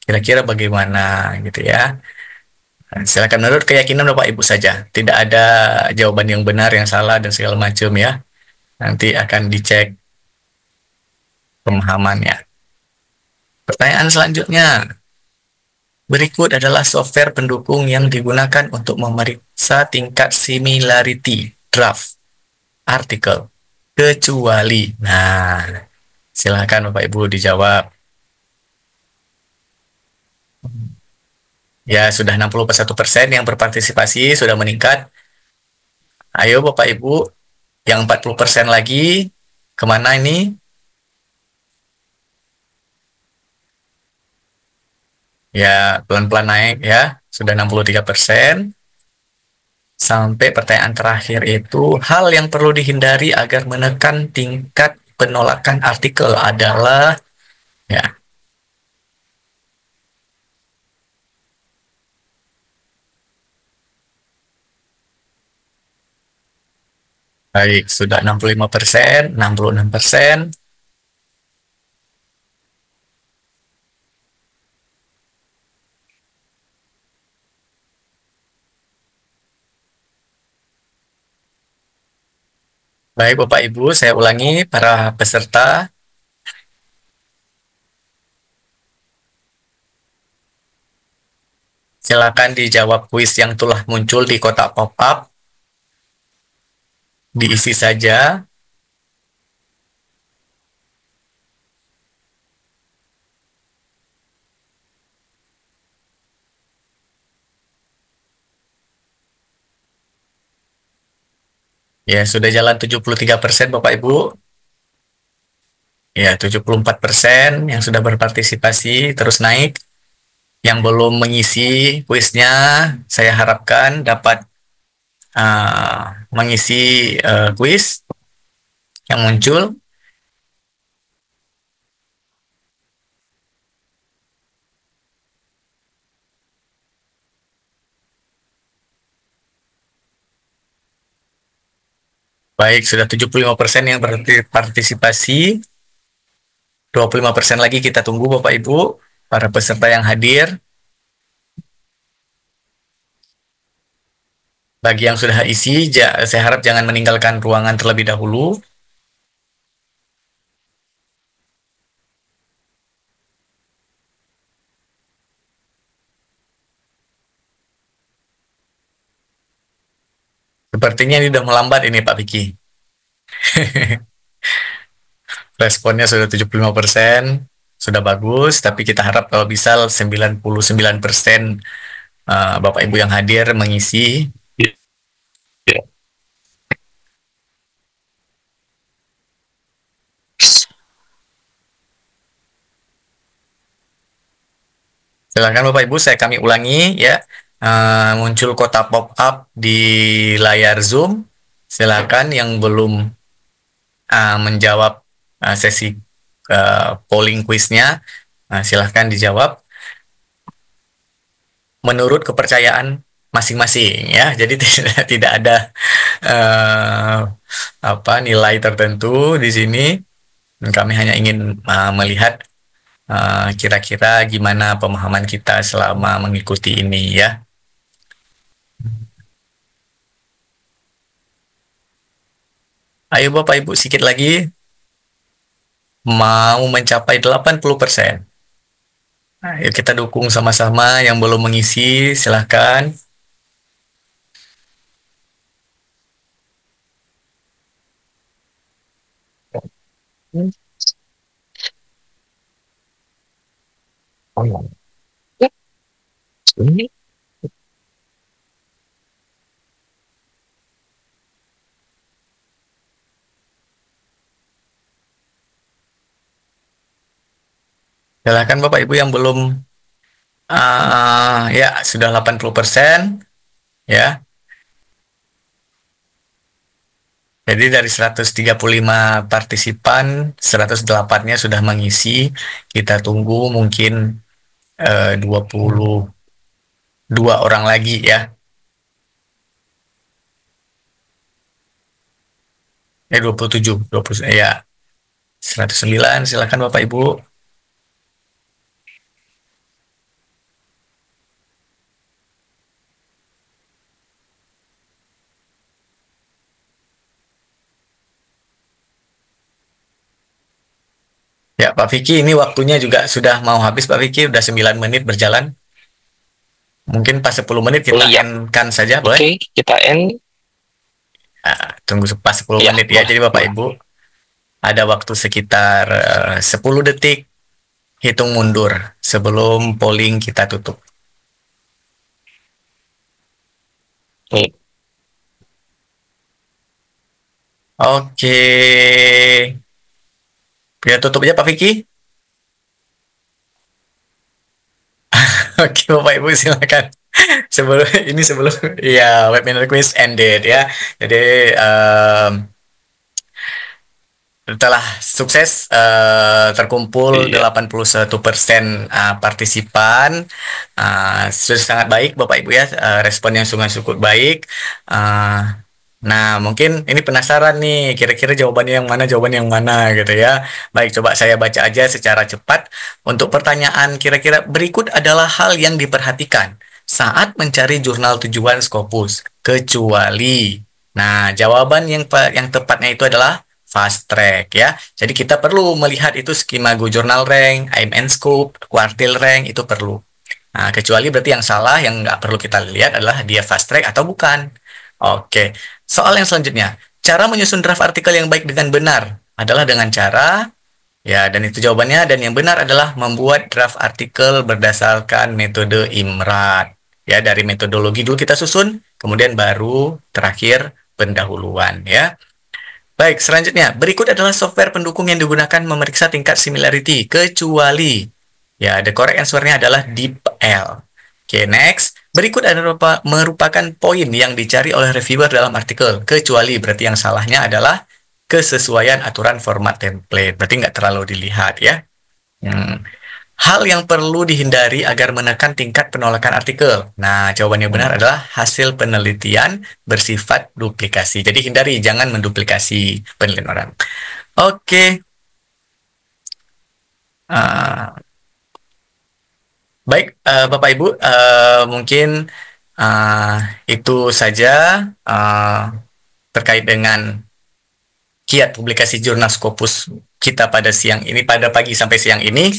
Kira-kira bagaimana gitu ya. Silakan menurut keyakinan Bapak Ibu saja. Tidak ada jawaban yang benar, yang salah, dan segala macam ya. Nanti akan dicek pemahamannya. Pertanyaan selanjutnya. Berikut adalah software pendukung yang digunakan untuk memeriksa tingkat similarity draft artikel. Kecuali. Nah, silakan Bapak Ibu dijawab. Ya, sudah 61% yang berpartisipasi, sudah meningkat. Ayo Bapak Ibu, yang 40% lagi, kemana ini? Ya, pelan-pelan naik ya, sudah 63%. Sampai pertanyaan terakhir itu, hal yang perlu dihindari agar menekan tingkat penolakan artikel adalah, ya, baik, sudah 65%, 66%. Baik, Bapak Ibu, saya ulangi para peserta. Silakan dijawab kuis yang telah muncul di kotak pop-up. Diisi saja. Ya, sudah jalan 73% Bapak Ibu. Ya, 74% yang sudah berpartisipasi terus naik. Yang belum mengisi kuisnya, saya harapkan dapat mengisi kuis yang muncul. Baik, sudah 75% yang berpartisipasi. 25% lagi kita tunggu Bapak Ibu, para peserta yang hadir. Bagi yang sudah isi, saya harap jangan meninggalkan ruangan terlebih dahulu. Sepertinya ini udah melambat ini Pak Vicky. Responnya sudah 75%, sudah bagus, tapi kita harap kalau bisa 99% Bapak Ibu yang hadir mengisi. Silakan Bapak Ibu, kami ulangi ya. Muncul kotak pop-up di layar Zoom. Silakan yang belum menjawab sesi polling quiznya, silahkan dijawab menurut kepercayaan masing-masing ya. Jadi tidak ada nilai tertentu di sini. Kami hanya ingin melihat kira-kira gimana pemahaman kita selama mengikuti ini ya. Ayo Bapak Ibu, sedikit lagi. Mau mencapai 80%. Ayo kita dukung sama-sama. Yang belum mengisi, silahkan. Silahkan Bapak Ibu yang belum, ya sudah 80% ya. Jadi dari 135 partisipan, 108-nya sudah mengisi. Kita tunggu mungkin 22 orang lagi ya. 27, 20 ya. 109, silakan Bapak Ibu. Ya, Pak Vicky, ini waktunya juga sudah mau habis, Pak Vicky. Udah 9 menit berjalan. Mungkin pas 10 menit kita end-kan saja, boleh? Oke, kita end. Tunggu pas 10 menit ya. Jadi Bapak Ibu, ada waktu sekitar 10 detik hitung mundur sebelum polling kita tutup. Oke. Ya, tutup aja Pak Vicky. Oke Bapak Ibu, silakan. sebelum ya webinar quiz ended ya. Jadi setelah sukses terkumpul 81% partisipan, sudah sangat baik Bapak Ibu ya, respon yang cukup baik. Nah, mungkin ini penasaran nih, kira-kira jawaban yang mana gitu ya. Baik, coba saya baca aja secara cepat. Untuk pertanyaan kira-kira berikut adalah hal yang diperhatikan saat mencari jurnal tujuan Scopus, kecuali. Nah, jawaban yang tepatnya itu adalah fast track ya. Jadi kita perlu melihat itu skema Go Journal Rank, IMN Scope, Quartile Rank, itu perlu. Nah, kecuali berarti yang salah, yang nggak perlu kita lihat adalah dia fast track atau bukan. Oke, soal yang selanjutnya, cara menyusun draft artikel yang baik dengan benar adalah dengan cara, ya, dan itu jawabannya, dan yang benar adalah membuat draft artikel berdasarkan metode IMRAT. Ya, dari metodologi dulu kita susun, kemudian baru terakhir pendahuluan, ya. Baik, selanjutnya, berikut adalah software pendukung yang digunakan memeriksa tingkat similarity, kecuali, ya, the correct answer-nya adalah DeepL. Oke, next. Berikut adalah merupakan poin yang dicari oleh reviewer dalam artikel, kecuali berarti yang salahnya adalah kesesuaian aturan format template. Berarti nggak terlalu dilihat ya. Hal yang perlu dihindari agar menekan tingkat penolakan artikel. Nah, jawabannya benar adalah hasil penelitian bersifat duplikasi. Jadi hindari, jangan menduplikasi penelitian orang. Oke. Baik, Bapak Ibu, mungkin itu saja terkait dengan kiat publikasi jurnal Scopus kita pada siang ini, pada pagi sampai siang ini.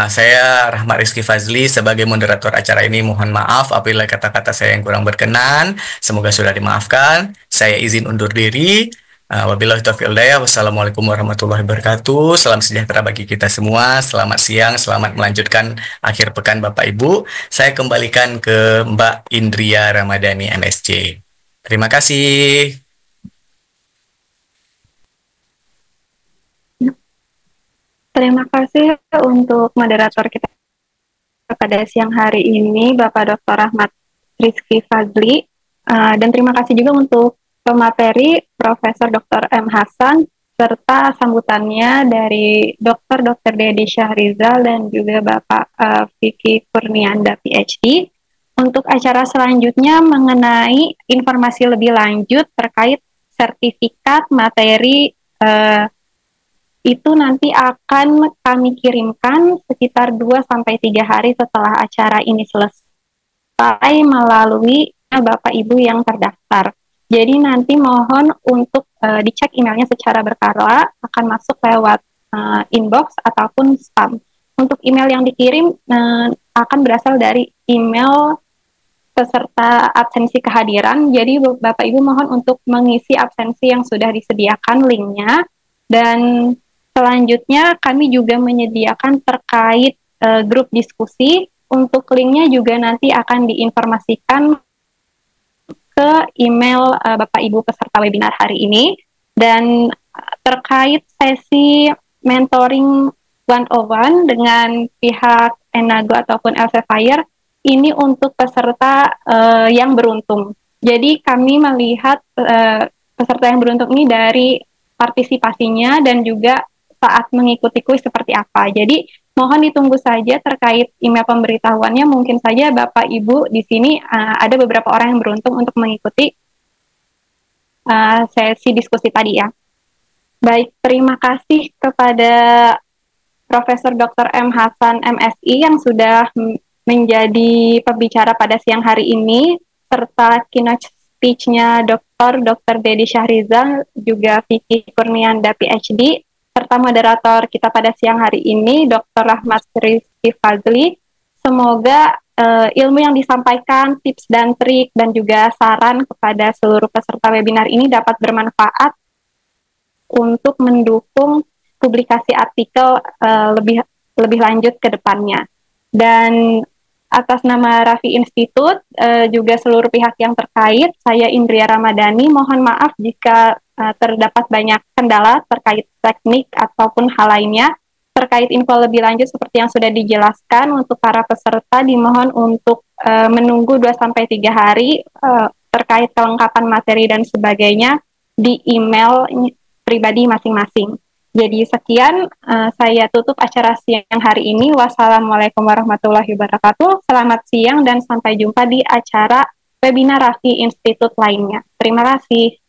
Saya Rahmat Rizky Fazli sebagai moderator acara ini, mohon maaf apabila kata-kata saya yang kurang berkenan. Semoga sudah dimaafkan. saya izin undur diri. Wabillahi taufiq wal hidayah. Wassalamualaikum warahmatullahi wabarakatuh. Salam sejahtera bagi kita semua. Selamat siang, selamat melanjutkan akhir pekan Bapak Ibu. Saya kembalikan ke Mbak Indria Ramadhani MSc. Terima kasih. Terima kasih untuk moderator kita pada siang hari ini, Bapak Dr. Ahmad Rizky Fazli. Dan terima kasih juga untuk pemateri Profesor Dr. M. Hasan serta sambutannya dari Dr. Dedi Syahrizal dan juga Bapak Vicky Kurnianda PhD. Untuk acara selanjutnya mengenai informasi lebih lanjut terkait sertifikat materi itu nanti akan kami kirimkan sekitar 2-3 hari setelah acara ini selesai melalui Bapak Ibu yang terdaftar. Jadi nanti mohon untuk dicek emailnya secara berkala, akan masuk lewat inbox ataupun spam. Untuk email yang dikirim akan berasal dari email peserta absensi kehadiran. Jadi Bapak Ibu mohon untuk mengisi absensi yang sudah disediakan linknya. Dan selanjutnya kami juga menyediakan terkait grup diskusi. Untuk linknya juga nanti akan diinformasikan ke email Bapak Ibu peserta webinar hari ini. Dan terkait sesi mentoring 101 dengan pihak Enago ataupun Elsevier, ini untuk peserta yang beruntung. Jadi kami melihat peserta yang beruntung ini dari partisipasinya dan juga saat mengikuti kuis seperti apa. Jadi mohon ditunggu saja terkait email pemberitahuannya. Mungkin saja Bapak Ibu di sini ada beberapa orang yang beruntung untuk mengikuti sesi diskusi tadi ya. Baik, terima kasih kepada Profesor Dr. M. Hasan MSI yang sudah menjadi pembicara pada siang hari ini, serta keynote speech-nya Dr. Dedi Syahrizal, juga Vicky Kurnianda PhD, serta moderator kita pada siang hari ini, Dr. Ahmad Rizky Fazli. Semoga ilmu yang disampaikan, tips dan trik, dan juga saran kepada seluruh peserta webinar ini dapat bermanfaat untuk mendukung publikasi artikel lebih lanjut ke depannya. Dan atas nama Rafi Institute, juga seluruh pihak yang terkait, saya Indria Ramadhani, mohon maaf jika terdapat banyak kendala terkait teknik ataupun hal lainnya. Terkait info lebih lanjut seperti yang sudah dijelaskan, untuk para peserta dimohon untuk menunggu 2-3 hari terkait kelengkapan materi dan sebagainya di email pribadi masing-masing. Jadi sekian, saya tutup acara siang hari ini. Wassalamualaikum warahmatullahi wabarakatuh. Selamat siang dan sampai jumpa di acara webinar Rafi Institute lainnya. Terima kasih.